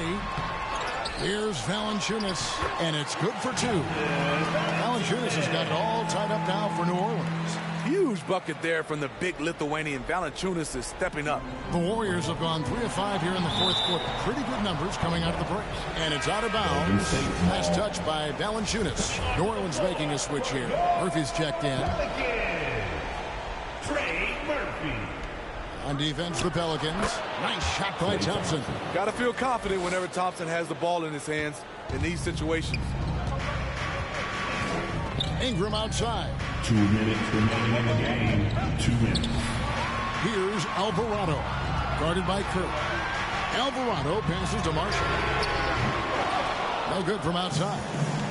Here's Valanciunas, and it's good for 2. Valanciunas has got it all tied up now for New Orleans. Huge bucket there from the big Lithuanian. Valanciunas is stepping up. The Warriors have gone 3 of 5 here in the 4th quarter. Pretty good numbers coming out of the break. And it's out of bounds. Last touch by Valanciunas. New Orleans making a switch here. Murphy's checked in. Trey Murphy. On defense, the Pelicans. Nice shot by Thompson. Got to feel confident whenever Thompson has the ball in his hands in these situations. Ingram outside. 2 minutes remaining in the game. 2 minutes. Here's Alvarado. Guarded by Kirk. Alvarado passes to Marshall. No good from outside.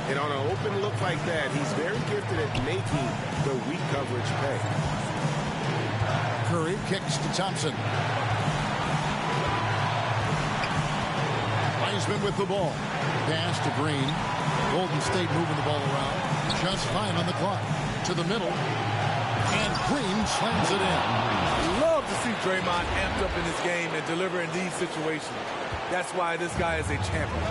And on an open look like that, he's very gifted at making the weak coverage pay. Curry kicks to Thompson. Wiseman with the ball. Pass to Green. Golden State moving the ball around. Just 5 on the clock. To the middle. And Green slams it in. Love to see Draymond amped up in his game and deliver in these situations. That's why this guy is a champion.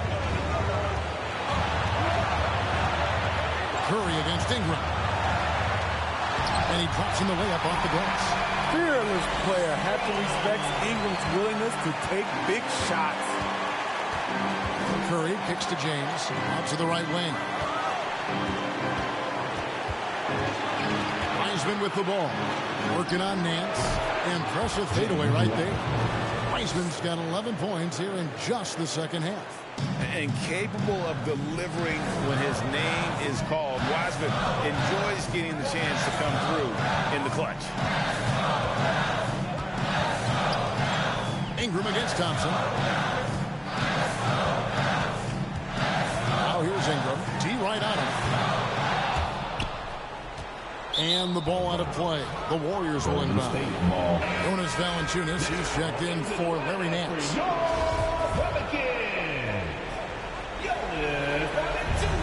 Curry against Ingram. And he drops in the layup off the glass. fearless player. Have to respect Ingram's willingness to take big shots. Curry kicks to James, out to the right wing. Wiseman with the ball, working on Nance. Impressive fadeaway right there. Wiseman's got 11 points here in just the second half. And capable of delivering when his name is called. Wiseman enjoys getting the chance to come through in the clutch. Ingram against Thompson. Now here's Ingram. D right on him. And the ball out of play. The Warriors will inbound. Jonas Valanciunas, he's checked in for Larry Nance.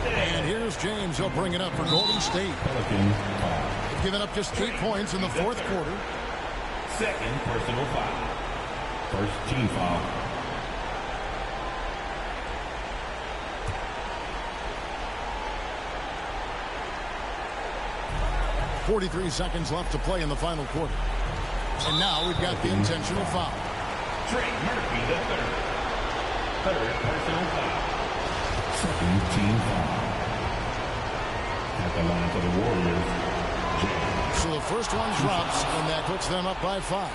And here's James. He'll bring it up for Golden State. They've given up just 8 points in the fourth quarter. Second personal foul. First team foul. 43 seconds left to play in the final quarter. And now we've got the intentional foul. Trey Murphy, the third. Third personal foul. Second team foul. At the line for the Warriors, James. So the first one drops, and that puts them up by 5.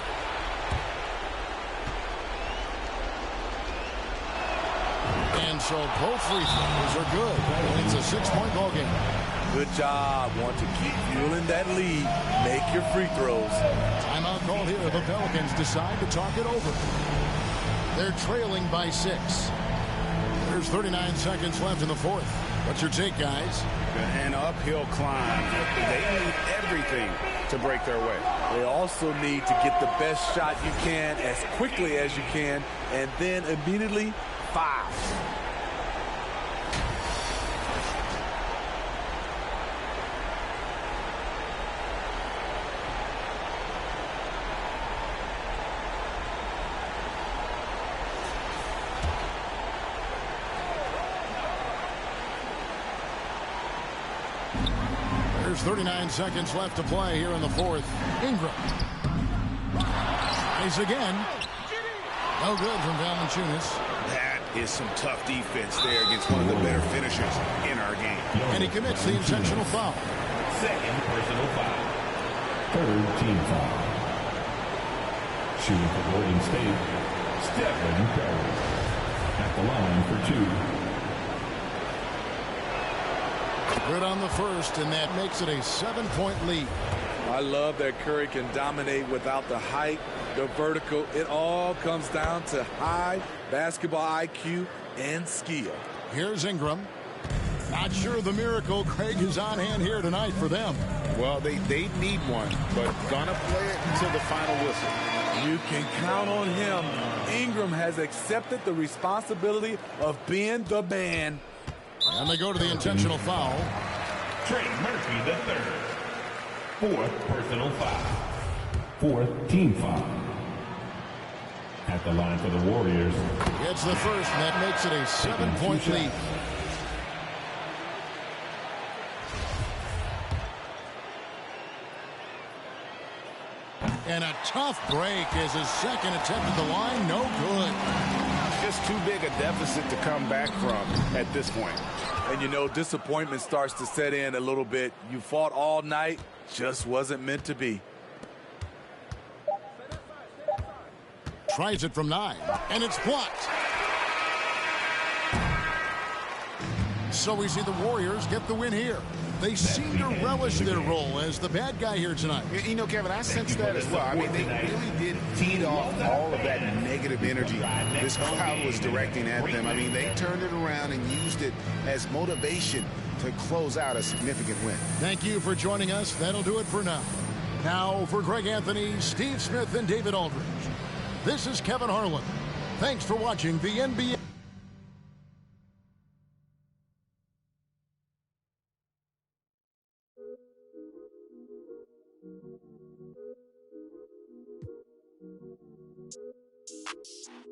And so both free throws are good. It's a 6-point ball game. Good job. Want to keep fueling that lead. Make your free throws. Timeout called here. The Pelicans decide to talk it over. They're trailing by 6. There's 39 seconds left in the fourth. What's your take, guys? An uphill climb. They need everything to break their way. They also need to get the best shot you can as quickly as you can, and then immediately foul. There's 39 seconds left to play here in the fourth. Ingram. Tries again. No good from Valanciunas. That is some tough defense there against one of the better finishers in our game. And he commits the intentional foul. Second personal foul. Third team foul. Shooting for Golden State, Stephen Curry. At the line for 2. Good on the first, and that makes it a 7-point lead. I love that Curry can dominate without the height, the vertical. It all comes down to high basketball IQ and skill. Here's Ingram. Not sure the miracle Craig is on hand here tonight for them. Well, they need one, but gonna play it until the final whistle. You can count on him. Ingram has accepted the responsibility of being the man. And they go to the intentional foul. Trey Murphy, the third. Fourth personal foul. Fourth team foul. At the line for the Warriors. It's the first, and that makes it a 7-point lead. And a tough break as his second attempt at the line, no good. Just too big a deficit to come back from at this point. And you know, disappointment starts to set in a little bit. You fought all night, just wasn't meant to be. Tries it from 9, and it's blocked. So we see the Warriors get the win here. They seem to relish their role as the bad guy here tonight. You know, Kevin, I sense that as well. I mean, they really did feed off all of that negative energy this crowd was directing at them. I mean, they turned it around and used it as motivation to close out a significant win. Thank you for joining us. That'll do it for now. Now, for Greg Anthony, Steve Smith, and David Aldridge, this is Kevin Harlan. Thanks for watching the NBA.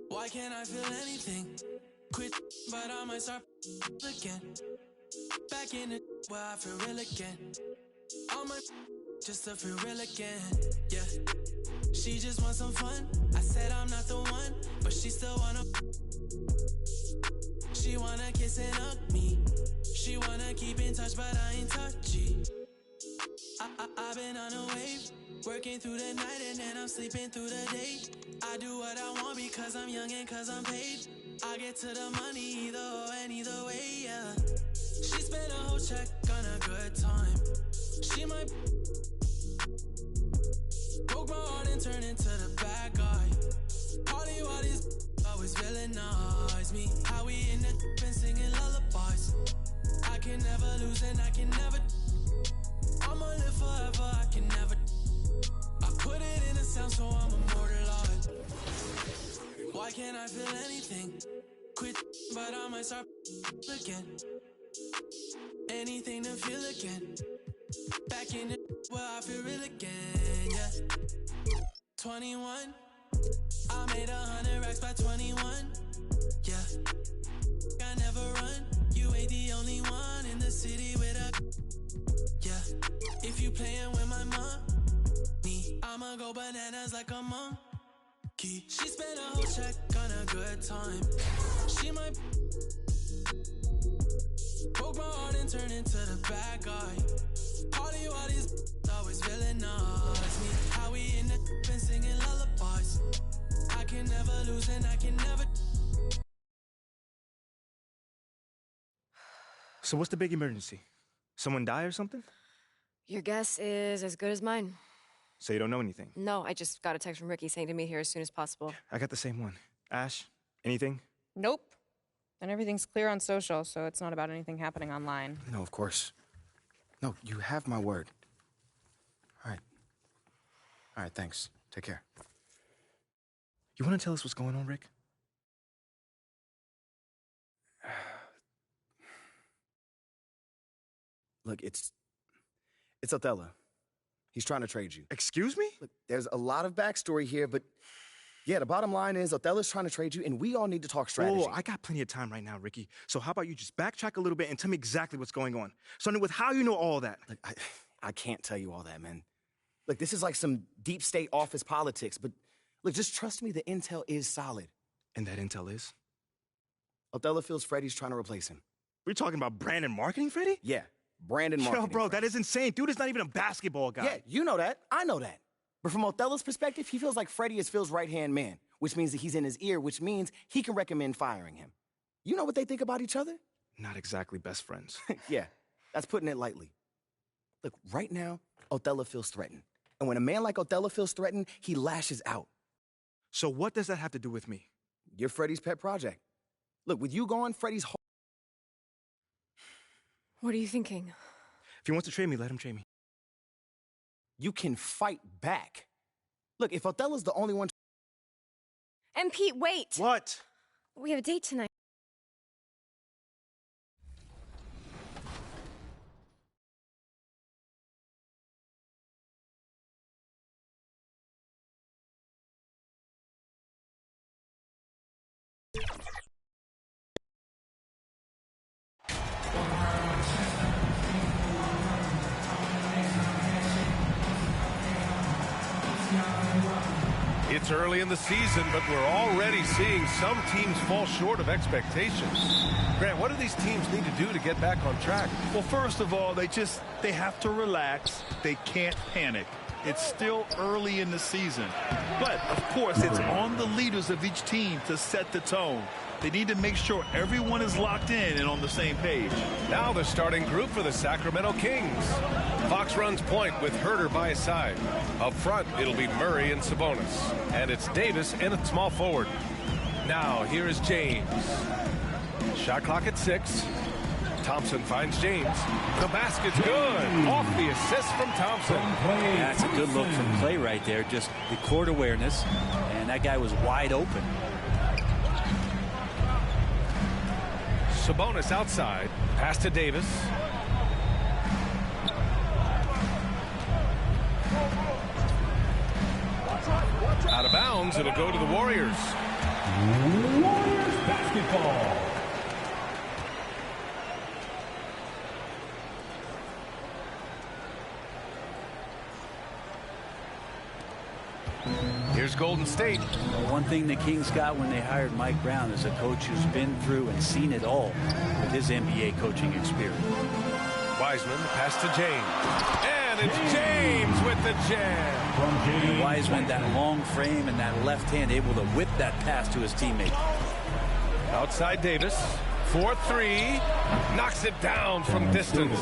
Why can't I feel anything? Quit, but I might start again. Back in the where I feel real again. All my just to feel real again. Yeah. She just wants some fun. I said I'm not the one, but she still wanna. She wanna kiss and hug me. She wanna keep in touch, but I ain't touchy. I've been on a wave, working through the night and then I'm sleeping through the day. I do what I want because I'm young and cause I'm paid. I get to the money either or and either way, yeah. She spent a whole check on a good time. She might broke my heart and turn into the bad guy. All these always villainize me. How we in the and singing lullabies. I can never lose and I can never. I'ma live forever, I can never. I put it in a sound so I'm immortalized. Why can't I feel anything? Quit, but I might start again. Anything to feel again. Back in the where I feel real again, yeah. 21, I made 100 racks by 21, yeah. I never run, you ain't the only one in the city with a, yeah. If you playin' with my money, I'ma go bananas like a monkey. She spent a whole check on a good time. She might broke my heart and turned into the bad guy. All these always villainize me. How we in the and singing lullabies. I can never lose and I can never. So what's the big emergency? Someone die or something? Your guess is as good as mine. So you don't know anything? No, I just got a text from Ricky saying to meet here as soon as possible. I got the same one. Ash, anything? Nope. And everything's clear on social, so it's not about anything happening online. No, of course. No, you have my word. All right. All right, thanks. Take care. You want to tell us what's going on, Rick? Look, it's Othello. He's trying to trade you. Excuse me? Look, there's a lot of backstory here, but yeah, the bottom line is Othello's trying to trade you, and we all need to talk strategy. Oh, I got plenty of time right now, Ricky. So how about you just backtrack a little bit and tell me exactly what's going on? Starting with how you know all that. Look, I can't tell you all that, man. Look, this is like some deep state office politics, but look, just trust me, the intel is solid. And that intel is? Othello feels Freddie's trying to replace him. We're talking about brand and marketing, Freddie? Yeah, brand and marketing. Yo, bro, that is insane. Dude is not even a basketball guy. Yeah, you know that. I know that. But from Othello's perspective, he feels like Freddie is Phil's right-hand man, which means that he's in his ear, which means he can recommend firing him. You know what they think about each other? Not exactly best friends. Yeah, that's putting it lightly. Look, right now, Othello feels threatened. And when a man like Othello feels threatened, he lashes out. So what does that have to do with me? You're Freddie's pet project. Look, with you gone, Freddie's whole... What are you thinking? If he wants to trade me, let him trade me. You can fight back. Look, if Othello's the only one... And Pete, wait! What? We have a date tonight. It's early in the season, but we're already seeing some teams fall short of expectations. Grant, what do these teams need to do to get back on track? Well, first of all, they have to relax. They can't panic. It's still early in the season. But, of course, it's on the leaders of each team to set the tone. They need to make sure everyone is locked in and on the same page. Now the starting group for the Sacramento Kings. Fox runs point with Herter by his side. Up front, it'll be Murray and Sabonis. And it's Davis and a small forward. Now, here is James. Shot clock at 6. Thompson finds James. The basket's good. Off the assist from Thompson. That's a good look from Clay right there. Just the court awareness. And that guy was wide open. Sabonis outside. Pass to Davis. Out of bounds. It'll go to the Warriors. Warriors basketball. Here's Golden State. Well, one thing the Kings got when they hired Mike Brown is a coach who's been through and seen it all with his NBA coaching experience. Wiseman, pass to James. And it's James with the jam. And Wiseman, that long frame and that left hand, able to whip that pass to his teammate. Outside Davis. 4-3. Knocks it down from distance.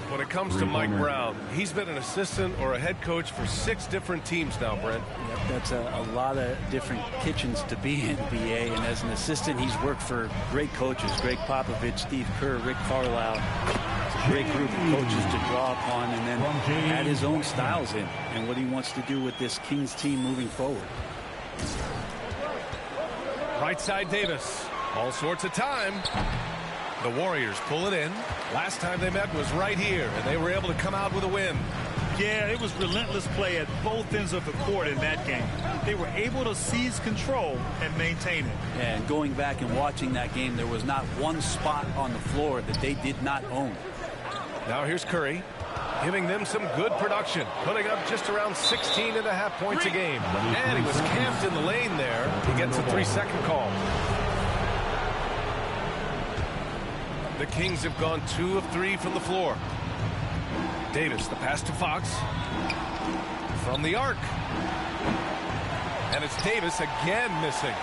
When it comes to Mike Brown, he's been an assistant or a head coach for 6 different teams now, Brent. Yep, that's a lot of different kitchens to be in NBA. And as an assistant, he's worked for great coaches, Greg Popovich, Steve Kerr, Rick Carlisle. It's a great group of coaches to draw upon and then add his own styles in and what he wants to do with this Kings team moving forward. Right side Davis. All sorts of time. The Warriors pull it in. Last time they met was right here, and they were able to come out with a win. Yeah, it was relentless play at both ends of the court in that game. They were able to seize control and maintain it. And going back and watching that game, there was not one spot on the floor that they did not own. Now here's Curry, giving them some good production, putting up just around 16.5 points a game. And he was camped in the lane there. He gets a 3-second call. The Kings have gone 2 of 3 from the floor. Davis, the pass to Fox. From the arc. And it's Davis again missing.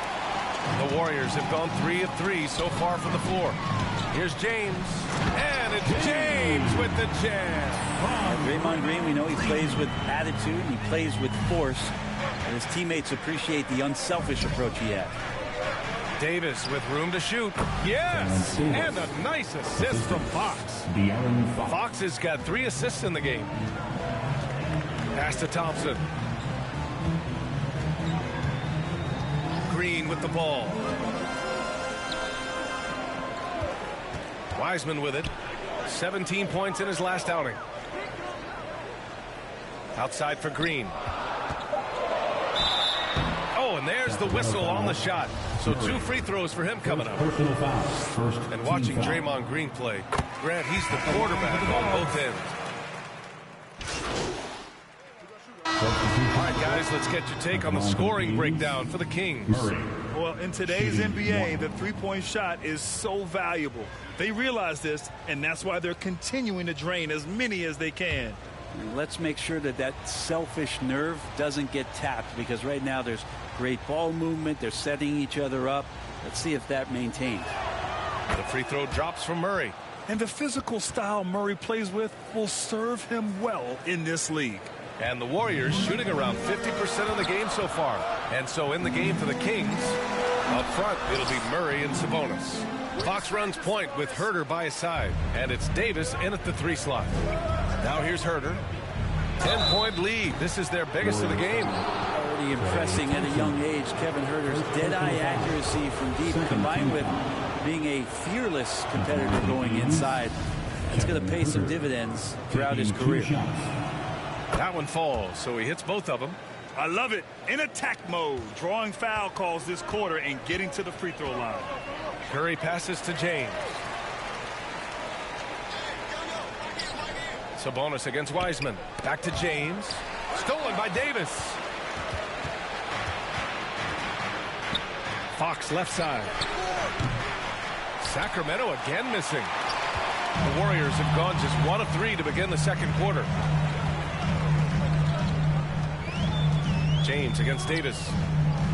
The Warriors have gone 3 of 3 so far from the floor. Here's James. And it's James with the jam. Draymond Green, we know he plays with attitude. He plays with force. And his teammates appreciate the unselfish approach he has. Davis with room to shoot. Yes! And a nice assist from Fox. Fox has got 3 assists in the game. Pass to Thompson. Green with the ball. Wiseman with it. 17 points in his last outing. Outside for Green. Oh, and there's the whistle on the shot. So 2 free throws for him coming up. And watching Draymond Green play, Grant, he's the quarterback on both ends. All right, guys, let's get your take on the scoring breakdown for the Kings. Well, in today's NBA, the three-point shot is so valuable. They realize this, and that's why they're continuing to drain as many as they can. Let's make sure that that selfish nerve doesn't get tapped, because right now there's great ball movement. They're setting each other up. Let's see if that maintains. The free throw drops from Murray. And the physical style Murray plays with will serve him well in this league. And the Warriors shooting around 50% of the game so far. And so in the game for the Kings, up front, it'll be Murray and Sabonis. Fox runs point with Herter by his side. And it's Davis in at the 3 slot. Now here's Herter. 10-point lead. This is their biggest of the game. Already impressing at a young age. Kevin Herter's dead-eye accuracy from deep, combined with being a fearless competitor going inside. It's going to pay some dividends throughout his career. That one falls, so he hits both of them. I love it. In attack mode, drawing foul calls this quarter and getting to the free throw line. Curry passes to James. Sabonis against Wiseman. Back to James. Stolen by Davis. Fox left side. Sacramento again missing. The Warriors have gone just 1 of 3 to begin the second quarter. James against Davis.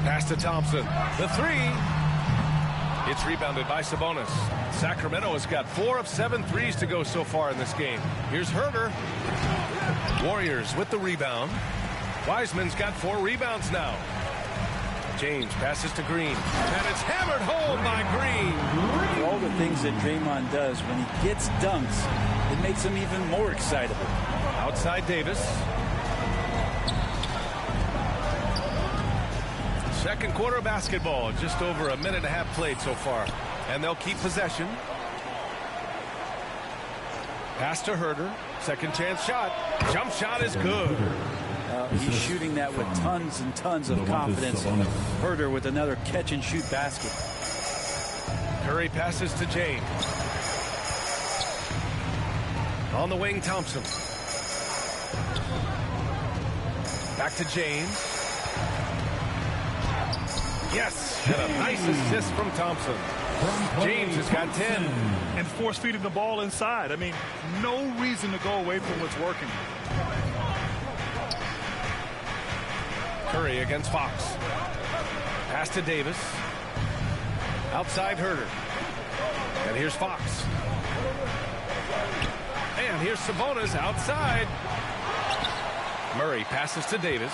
Pass to Thompson. The 3. It's rebounded by Sabonis. Sacramento has got 4 of 7 threes to go so far in this game. Here's Herter. Warriors with the rebound. Wiseman's got 4 rebounds now. James passes to Green. And it's hammered home by Green. All the things that Draymond does, when he gets dunks, it makes him even more excitable. Outside Davis. Second quarter of basketball, just over a minute and a half played so far. And they'll keep possession. Pass to Herter. Second chance shot. Jump shot is good. He's shooting that with tons and tons of confidence. Herter with another catch and shoot basket. Curry passes to James. On the wing, Thompson. Back to James. Yes, and a nice assist from Thompson. James has got 10. And force feeding the ball inside. I mean, no reason to go away from what's working. Curry against Fox. Pass to Davis. Outside Herter. And here's Fox. And here's Sabonis outside. Murray passes to Davis.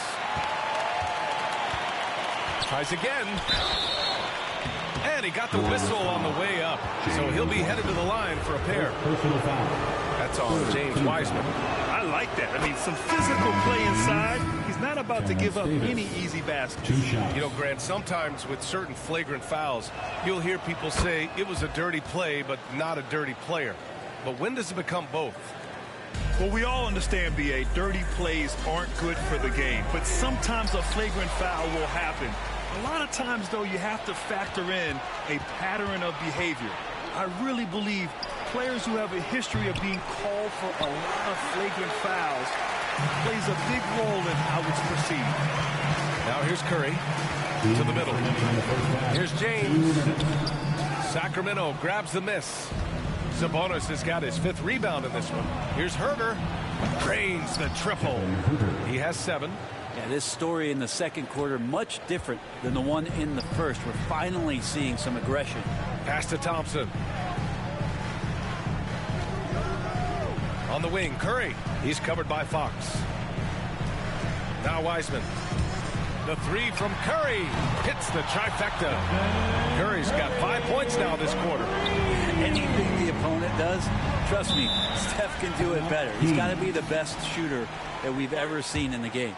Tries again. And he got the whistle on the way up. So he'll be headed to the line for a pair. That's on James Wiseman. I like that. I mean, some physical play inside. He's not about to give up any easy baskets. You know, Grant, sometimes with certain flagrant fouls, you'll hear people say it was a dirty play, but not a dirty player. But when does it become both? Well, we all understand, B.A., dirty plays aren't good for the game. But sometimes a flagrant foul will happen. A lot of times, though, you have to factor in a pattern of behavior. I really believe players who have a history of being called for a lot of flagrant fouls plays a big role in how it's perceived. Now here's Curry to the middle. Here's James. Sacramento grabs the miss. Sabonis has got his 5th rebound in this one. Here's Herter. Drains the triple. He has 7. Yeah, this story in the second quarter much different than the one in the first. We're finally seeing some aggression. Pass to Thompson. On the wing, Curry. He's covered by Fox. Now Wiseman. The 3 from Curry hits the trifecta. Curry's got 5 points now this quarter. Anything the opponent does, trust me, Steph can do it better. He's got to be the best shooter that we've ever seen in the game.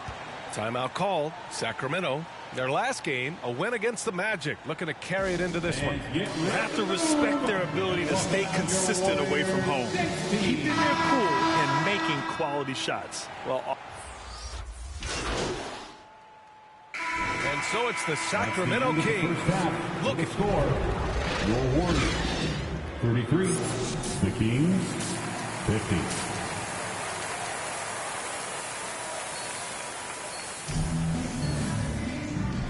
Timeout called. Sacramento, their last game, a win against the Magic, looking to carry it into this one. You have to respect their ability to stay consistent away from home, keeping their cool and making quality shots. Well, and so it's the Sacramento Kings. Look at score. Your Warriors 33, the Kings 50.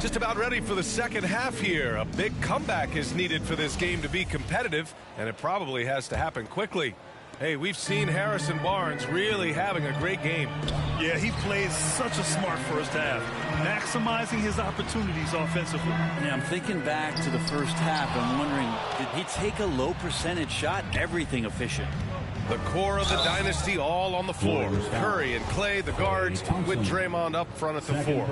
Just about ready for the second half here. A big comeback is needed for this game to be competitive, and it probably has to happen quickly. Hey, we've seen Harrison Barnes really having a great game. Yeah, he plays such a smart first half, maximizing his opportunities offensively. Yeah, I'm thinking back to the first half. I'm wondering, did he take a low percentage shot? Everything efficient. The core of the dynasty all on the floor. Curry and Clay, the guards, with Draymond up front at the 4.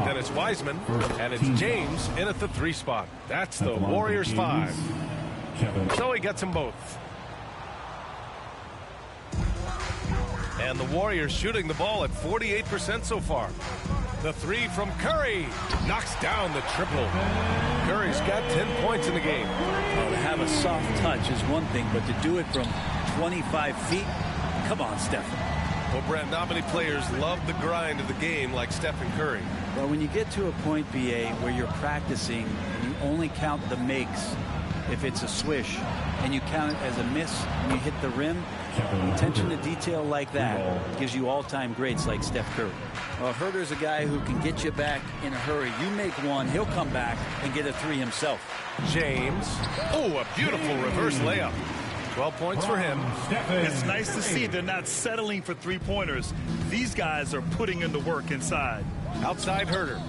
Then it's Wiseman, and it's James in at the 3 spot. That's the Warriors 5. So he gets them both. And the Warriors shooting the ball at 48% so far. The 3 from Curry knocks down the triple. Curry's got 10 points in the game. Well, to have a soft touch is one thing, but to do it from 25 feet, come on, Stephen. Well, Brent, not many players love the grind of the game like Stephen Curry. Well, when you get to a point, BA, where you're practicing and you only count the makes if it's a swish, and you count it as a miss when you hit the rim, attention to detail like that gives you all-time greats like Steph Curry. Well, Herter's a guy who can get you back in a hurry. You make one, he'll come back and get a 3 himself. James. Oh, a beautiful reverse layup. 12 points for him. It's nice to see they're not settling for 3-pointers. These guys are putting in the work inside. Outside Herter.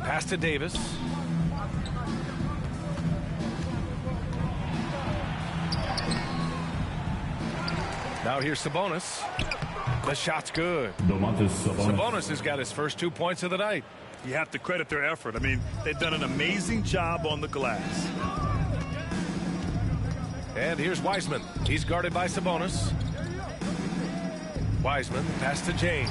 Pass to Davis. Now here's Sabonis. The shot's good. Sabonis has got his first 2 points of the night. You have to credit their effort. I mean, they've done an amazing job on the glass. And here's Wiseman. He's guarded by Sabonis. Wiseman, pass to James.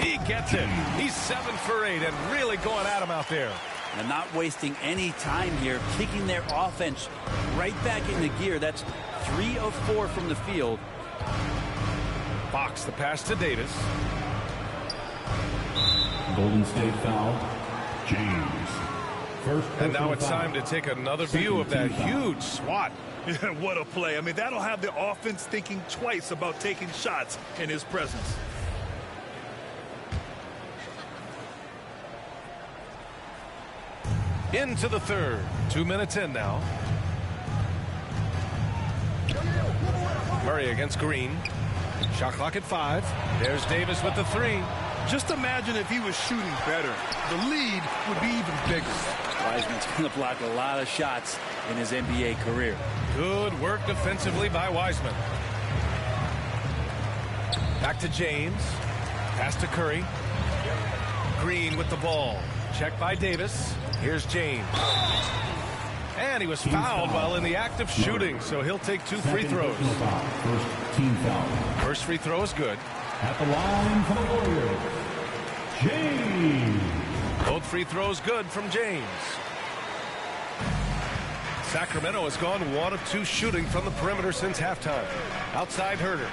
He gets it. He's 7 for 8 and really going at him out there. And not wasting any time here, kicking their offense right back into gear. That's 3 of 4 from the field. Fox the pass to Davis. Golden State foul. James. First and now it's time to take another view of that huge swat Yeah, what a play. I mean, that'll have the offense thinking twice about taking shots in his presence. Into the third. 2 minutes in now. Murray against Green. Shot clock at 5. There's Davis with the 3. Just imagine if he was shooting better. The lead would be even bigger. Wiseman's going to block a lot of shots in his NBA career. Good work defensively by Wiseman. Back to James. Pass to Curry. Green with the ball. Checked by Davis. Here's James. And he was fouled while in the act of shooting, so he'll take 2 free throws. First team foul. First free throw is good. At the line for the Warriors, James. Both free throws good from James. Sacramento has gone 1 of 2 shooting from the perimeter since halftime. Outside Herter.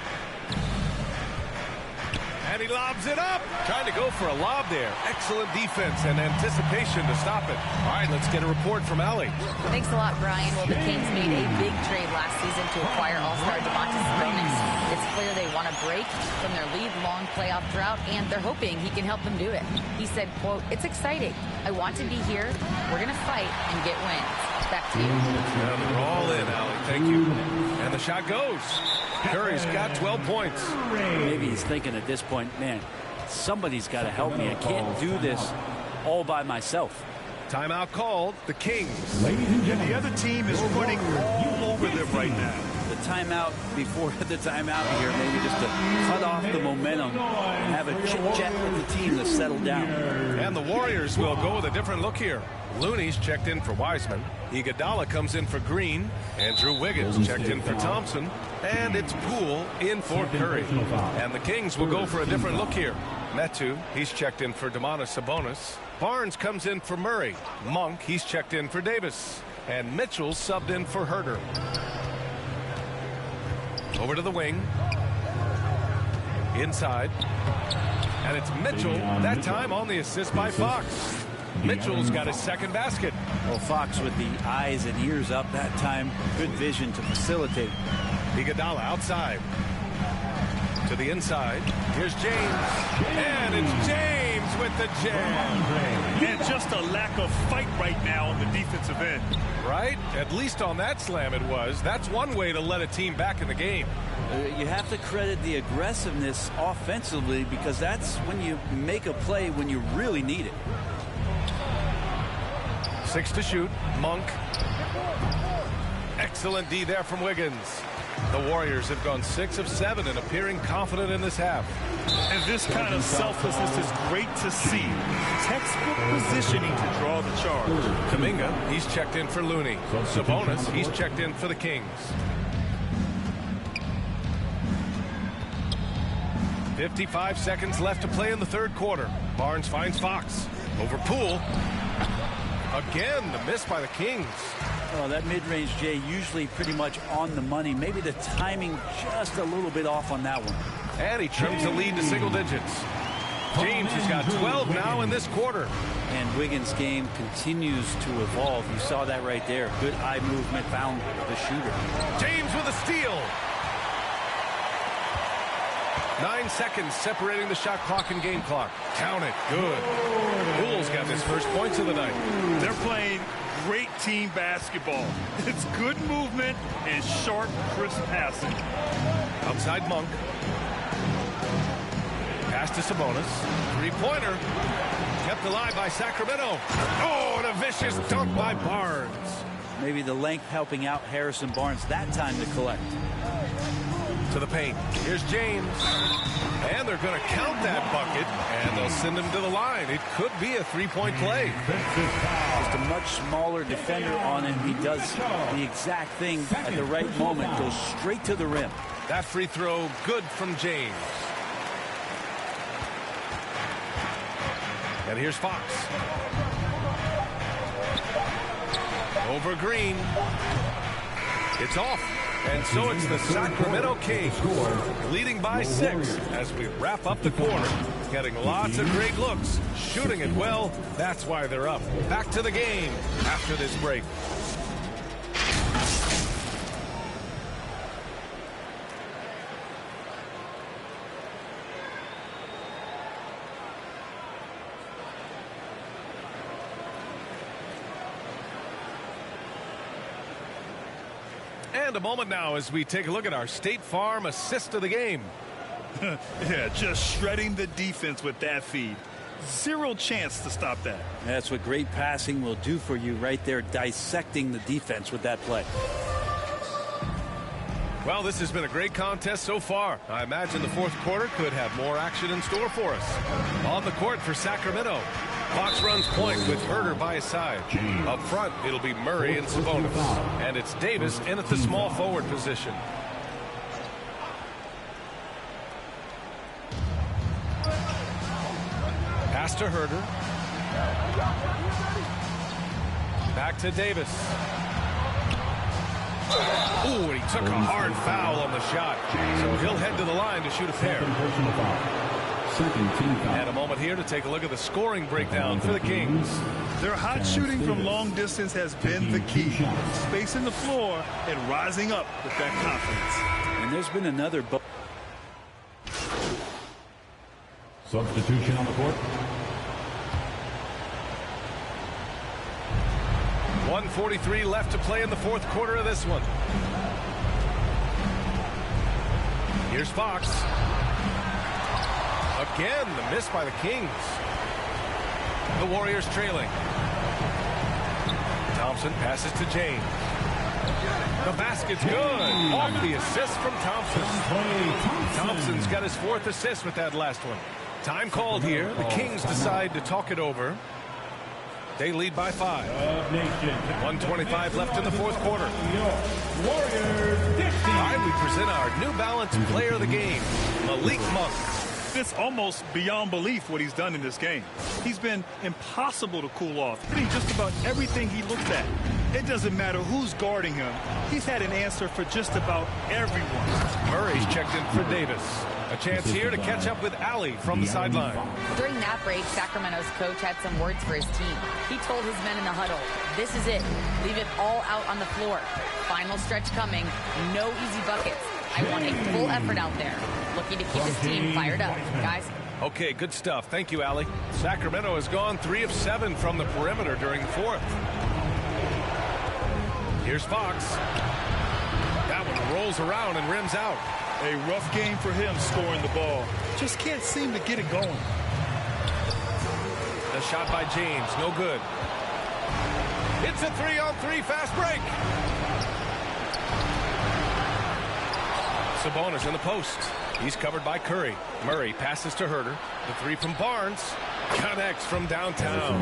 And he lobs it up. Trying to go for a lob there. Excellent defense and anticipation to stop it. All right, let's get a report from Allie. Thanks a lot, Brian. Well, the Kings made a big trade last season to acquire All-Star Sabonis. It's clear they want to break from their lead-long playoff drought, and they're hoping he can help them do it. He said, quote, "It's exciting. I want to be here. We're going to fight and get wins." Back to you. And they're all in, Allie. Thank you. And the shot goes. Curry's got 12 points. Maybe he's thinking at this point, man, somebody's got to help me. I can't do this all by myself. Timeout called. The Kings. And the other team is running all over them right now. The timeout before the timeout here, maybe just to cut off the momentum and have a chit-chat with the team to settle down. And the Warriors will go with a different look here. Looney's checked in for Wiseman. Iguodala comes in for Green. Andrew Wiggins checked in for Thompson. And it's Poole in for Curry. And the Kings will go for a different look here. Metu, he's checked in for Sabonis. Barnes comes in for Murray. Monk, he's checked in for Davis. And Mitchell subbed in for Herter. Over to the wing. Inside. And it's Mitchell, that time on the assist by Fox. Mitchell's got his second basket. Well, Fox with the eyes and ears up that time. Good vision to facilitate. Iguodala outside. To the inside. Here's James. And it's James with the jam. And just a lack of fight right now on the defensive end. Right? At least on that slam it was. That's one way to let a team back in the game. You have to credit the aggressiveness offensively, because that's when you make a play when you really need it. 6 to shoot. Monk. Excellent D there from Wiggins. The Warriors have gone 6 of 7 and appearing confident in this half. And this kind of selflessness is great to see. Textbook positioning to draw the charge. Kuminga, he's checked in for Looney. Sabonis, he's checked in for the Kings. 55 seconds left to play in the third quarter. Barnes finds Fox. Over Poole. Again, the miss by the Kings. Oh, that mid-range, Jay, usually pretty much on the money. Maybe the timing just a little bit off on that one. And he trims the lead to single digits. James has got 12 now in this quarter. And Wiggins' game continues to evolve. You saw that right there. Good eye movement, found the shooter. James with a steal. 9 seconds separating the shot clock and game clock. Count it. Good. Poole's got his first points of the night. They're playing great team basketball. It's good movement and sharp, crisp passing. Outside Monk. Pass to Sabonis. Three-pointer. Kept alive by Sacramento. Oh, and a vicious dunk by Barnes. Maybe the length helping out Harrison Barnes that time to collect. To the paint. Here's James. And they're going to count that bucket, and they'll send him to the line. It could be a three-point play. Just a much smaller defender on him. He does the exact thing at the right moment. Goes straight to the rim. That free throw good from James. And here's Fox. Over Green. It's off. And so it's the Sacramento Kings leading by 6 as we wrap up the quarter. Getting lots of great looks, shooting it well. That's why they're up. Back to the game after this break. And a moment now as we take a look at our State Farm assist of the game. Yeah, just shredding the defense with that feed. Zero chance to stop that. That's what great passing will do for you right there, dissecting the defense with that play. Well, this has been a great contest so far. I imagine the fourth quarter could have more action in store for us. On the court for Sacramento, Fox runs point with Herder by his side. Up front, it'll be Murray and Sabonis. And it's Davis in at the small forward position. Pass to Herder. Back to Davis. Ooh, and he took a hard foul on the shot. So he'll head to the line to shoot a pair. And a moment here to take a look at the scoring breakdown for the Kings. Their hot shooting from long distance has been the key. Spacing the floor and rising up with that confidence. And there's been another... Substitution on the court. 1:43 left to play in the fourth quarter of this one. Here's Fox. Again, the miss by the Kings. The Warriors trailing. Thompson passes to James. The basket's good. Off the assist from Thompson. Thompson's got his fourth assist with that last one. Time called here. The Kings decide to talk it over. They lead by 5. 1:25 left in the fourth quarter. All right, we present our New Balance player of the game, Malik Monk. It's almost beyond belief what he's done in this game. He's been impossible to cool off, hitting just about everything he looks at. It doesn't matter who's guarding him. He's had an answer for just about everyone. Murray's checked in for Davis. A chance here to catch up with Ali from the sideline. During that break, Sacramento's coach had some words for his team. He told his men in the huddle, "This is it. Leave it all out on the floor. Final stretch coming. No easy buckets. I want a full effort out there." Looking to keep his team fired up. Guys. Okay, good stuff. Thank you, Ali. Sacramento has gone 3 of 7 from the perimeter during the fourth. Here's Fox. That one rolls around and rims out. A rough game for him scoring the ball. Just can't seem to get it going. The shot by James, no good. It's a 3-on-3 fast break. Sabonis in the post. He's covered by Curry. Murray passes to Herder. The 3 from Barnes. Connects from downtown.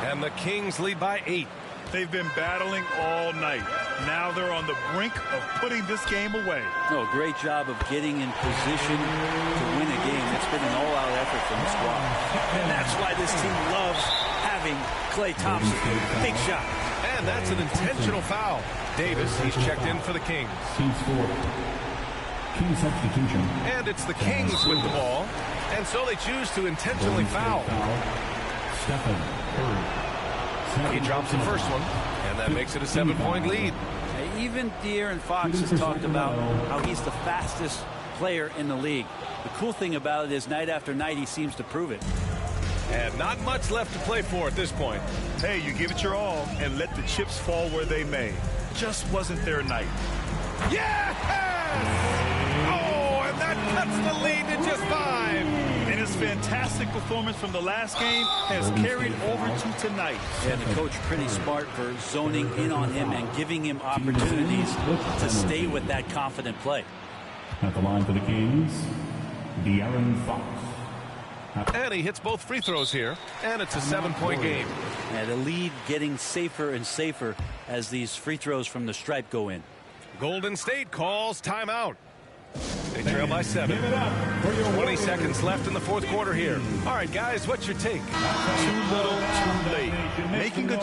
And the Kings lead by 8. They've been battling all night. Now they're on the brink of putting this game away. No, great job of getting in position to win a game. It's been an all-out effort from the squad. And that's why this team loves having Klay Thompson. Big shot. And that's an intentional foul. Davis, he's checked in for the Kings. Team score. King substitution. And it's the Kings with the ball. And so they choose to intentionally foul. Stephen Curry. He drops the first one, and that makes it a 7-point lead. Even De'Aaron Fox has talked about how he's the fastest player in the league. The cool thing about it is night after night he seems to prove it. And not much left to play for at this point. Hey, you give it your all and let the chips fall where they may. Just wasn't their night. Yes! Oh, and that cuts the lead to just 5. And his fantastic performance from the last game has carried over to tonight. And the coach pretty smart for zoning in on him and giving him opportunities to stay with that confident play. At the line for the Kings, De'Aaron Fox. And he hits both free throws here, and it's a 7-point game. And the lead getting safer and safer as these free throws from the stripe go in. Golden State calls timeout. They trail by 7. 20 seconds left in the fourth quarter here. All right, guys, what's your take? Too little, too late. Making a...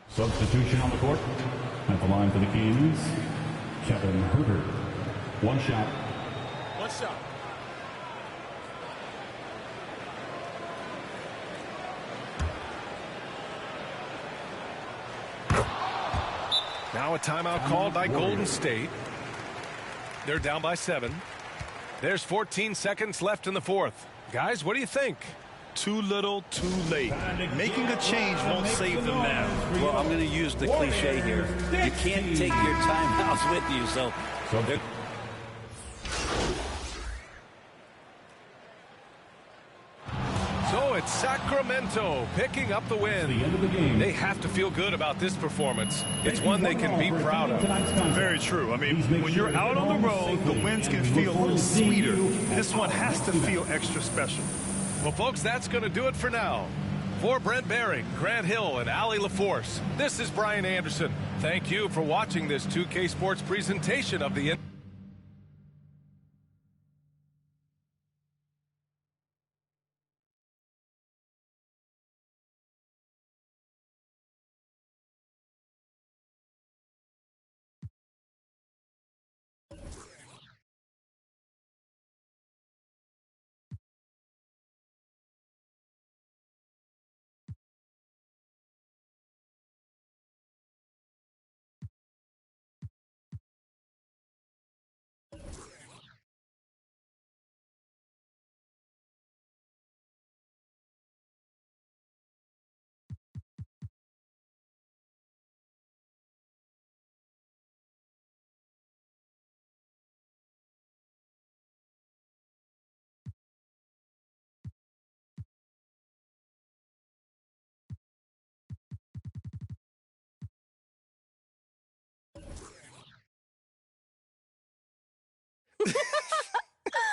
Substitution on the court. At the line for the Kings, Kevin Herder. One shot. One shot. Now a timeout called by Golden State. They're down by 7. There's 14 seconds left in the fourth. Guys, what do you think? Too little, too late. Making a change won't save them now. Well, I'm going to use the cliche here. You can't take your timeouts with you, so So it's Sacramento picking up the win. They have to feel good about this performance. It's one they can be proud of. Very true. I mean, when you're out on the road, the wins can feel a little sweeter. This one has to feel extra special. Well, folks, that's going to do it for now. For Brent Behring, Grant Hill, and Allie LaForce, this is Brian Anderson. Thank you for watching this 2K Sports presentation of the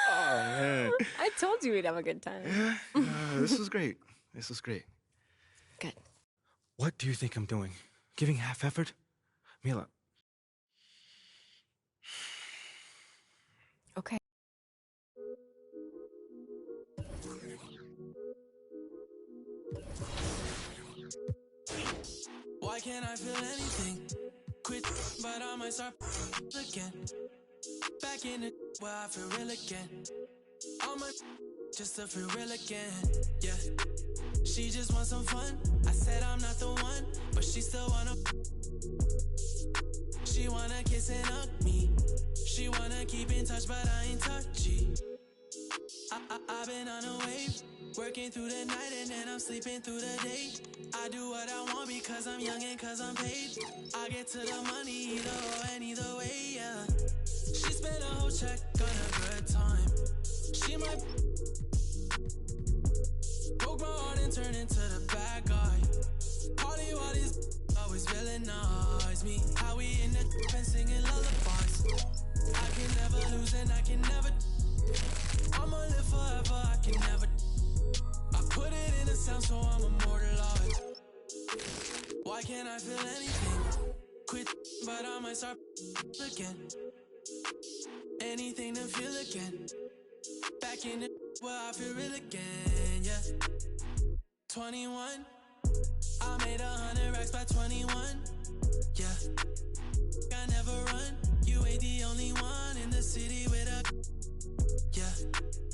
Oh, man. I told you we'd have a good time. This was great. This was great. Good. What do you think I'm doing? Giving half effort? Mila. Okay. Why can't I feel anything? Quit, but I might start again. Back in the where I feel real again. All my just to feel real again. Yeah. She just wants some fun. I said I'm not the one, but she still wanna. She wanna kiss and hug me. She wanna keep in touch, but I ain't touchy. I've been on a wave, working through the night and then I'm sleeping through the day. I do what I want because I'm young and cause I'm paid. I get to the money either or and either way, yeah. She spent a whole check on a good time. She might broke my heart and turned into the bad guy. All these always villainize me. How we in the and singing lullabies. I can never lose and I can never. I'ma live forever, I can never. I put it in a sound so I'm immortalized. Why can't I feel anything? Quit, but I might start again. Anything to feel again. Back in the where I feel real again, yeah. 21, I made 100 racks by 21, yeah. I never run, you ain't the only one in the city with a, yeah.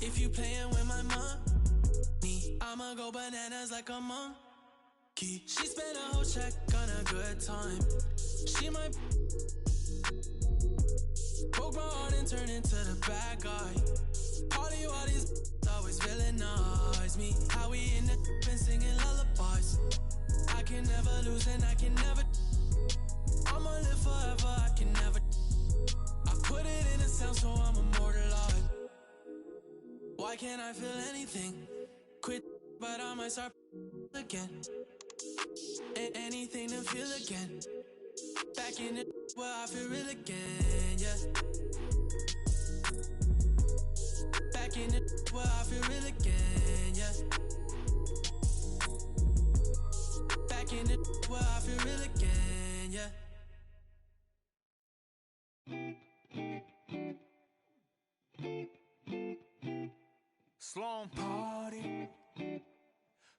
If you playin' with my money, I'ma go bananas like a monkey. She spent a whole check on a good time. She might broke my heart and turned into the bad guy. All these always villainize me. How we in the and singing lullabies. I can never lose and I can never. I'ma live forever, I can never. I put it in a sound so I'm immortalized. Why can't I feel anything? Quit, but I might start again. Anything to feel again. Back in it where I feel real again, yeah. Back in it where I feel real again, yeah. Back in it where I feel real again, yeah. Sloan party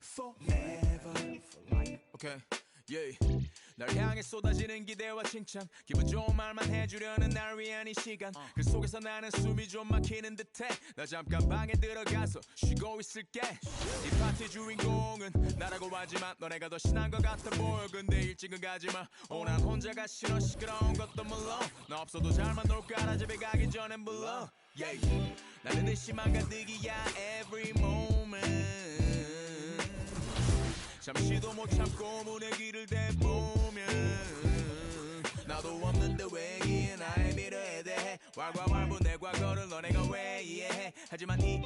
forever for life. Okay, yeah. 날 향해 쏟아지는 기대와 칭찬 기분 좋은 말만 해주려는 날 위한 이 시간 그 속에서 나는 숨이 좀 막히는 듯해 나 잠깐 방에 들어가서 쉬고 있을게 이 파티 주인공은 나라고 하지만 너네가 더 신난 것 같아 보여 근데 일찍은 가지마 난 혼자가 싫어 시끄러운 것도 물론 너 없어도 잘만 놀 거라 집에 가기 전엔 불러 yeah. 나는 의심 안 가득이야 every moment 잠시도 못 참고 문의 길을 대보면 나도 없는데 왜 이기에 나의 미래에 대해 왈가왈부 내 과거를 너네가 왜 이해해 하지만 이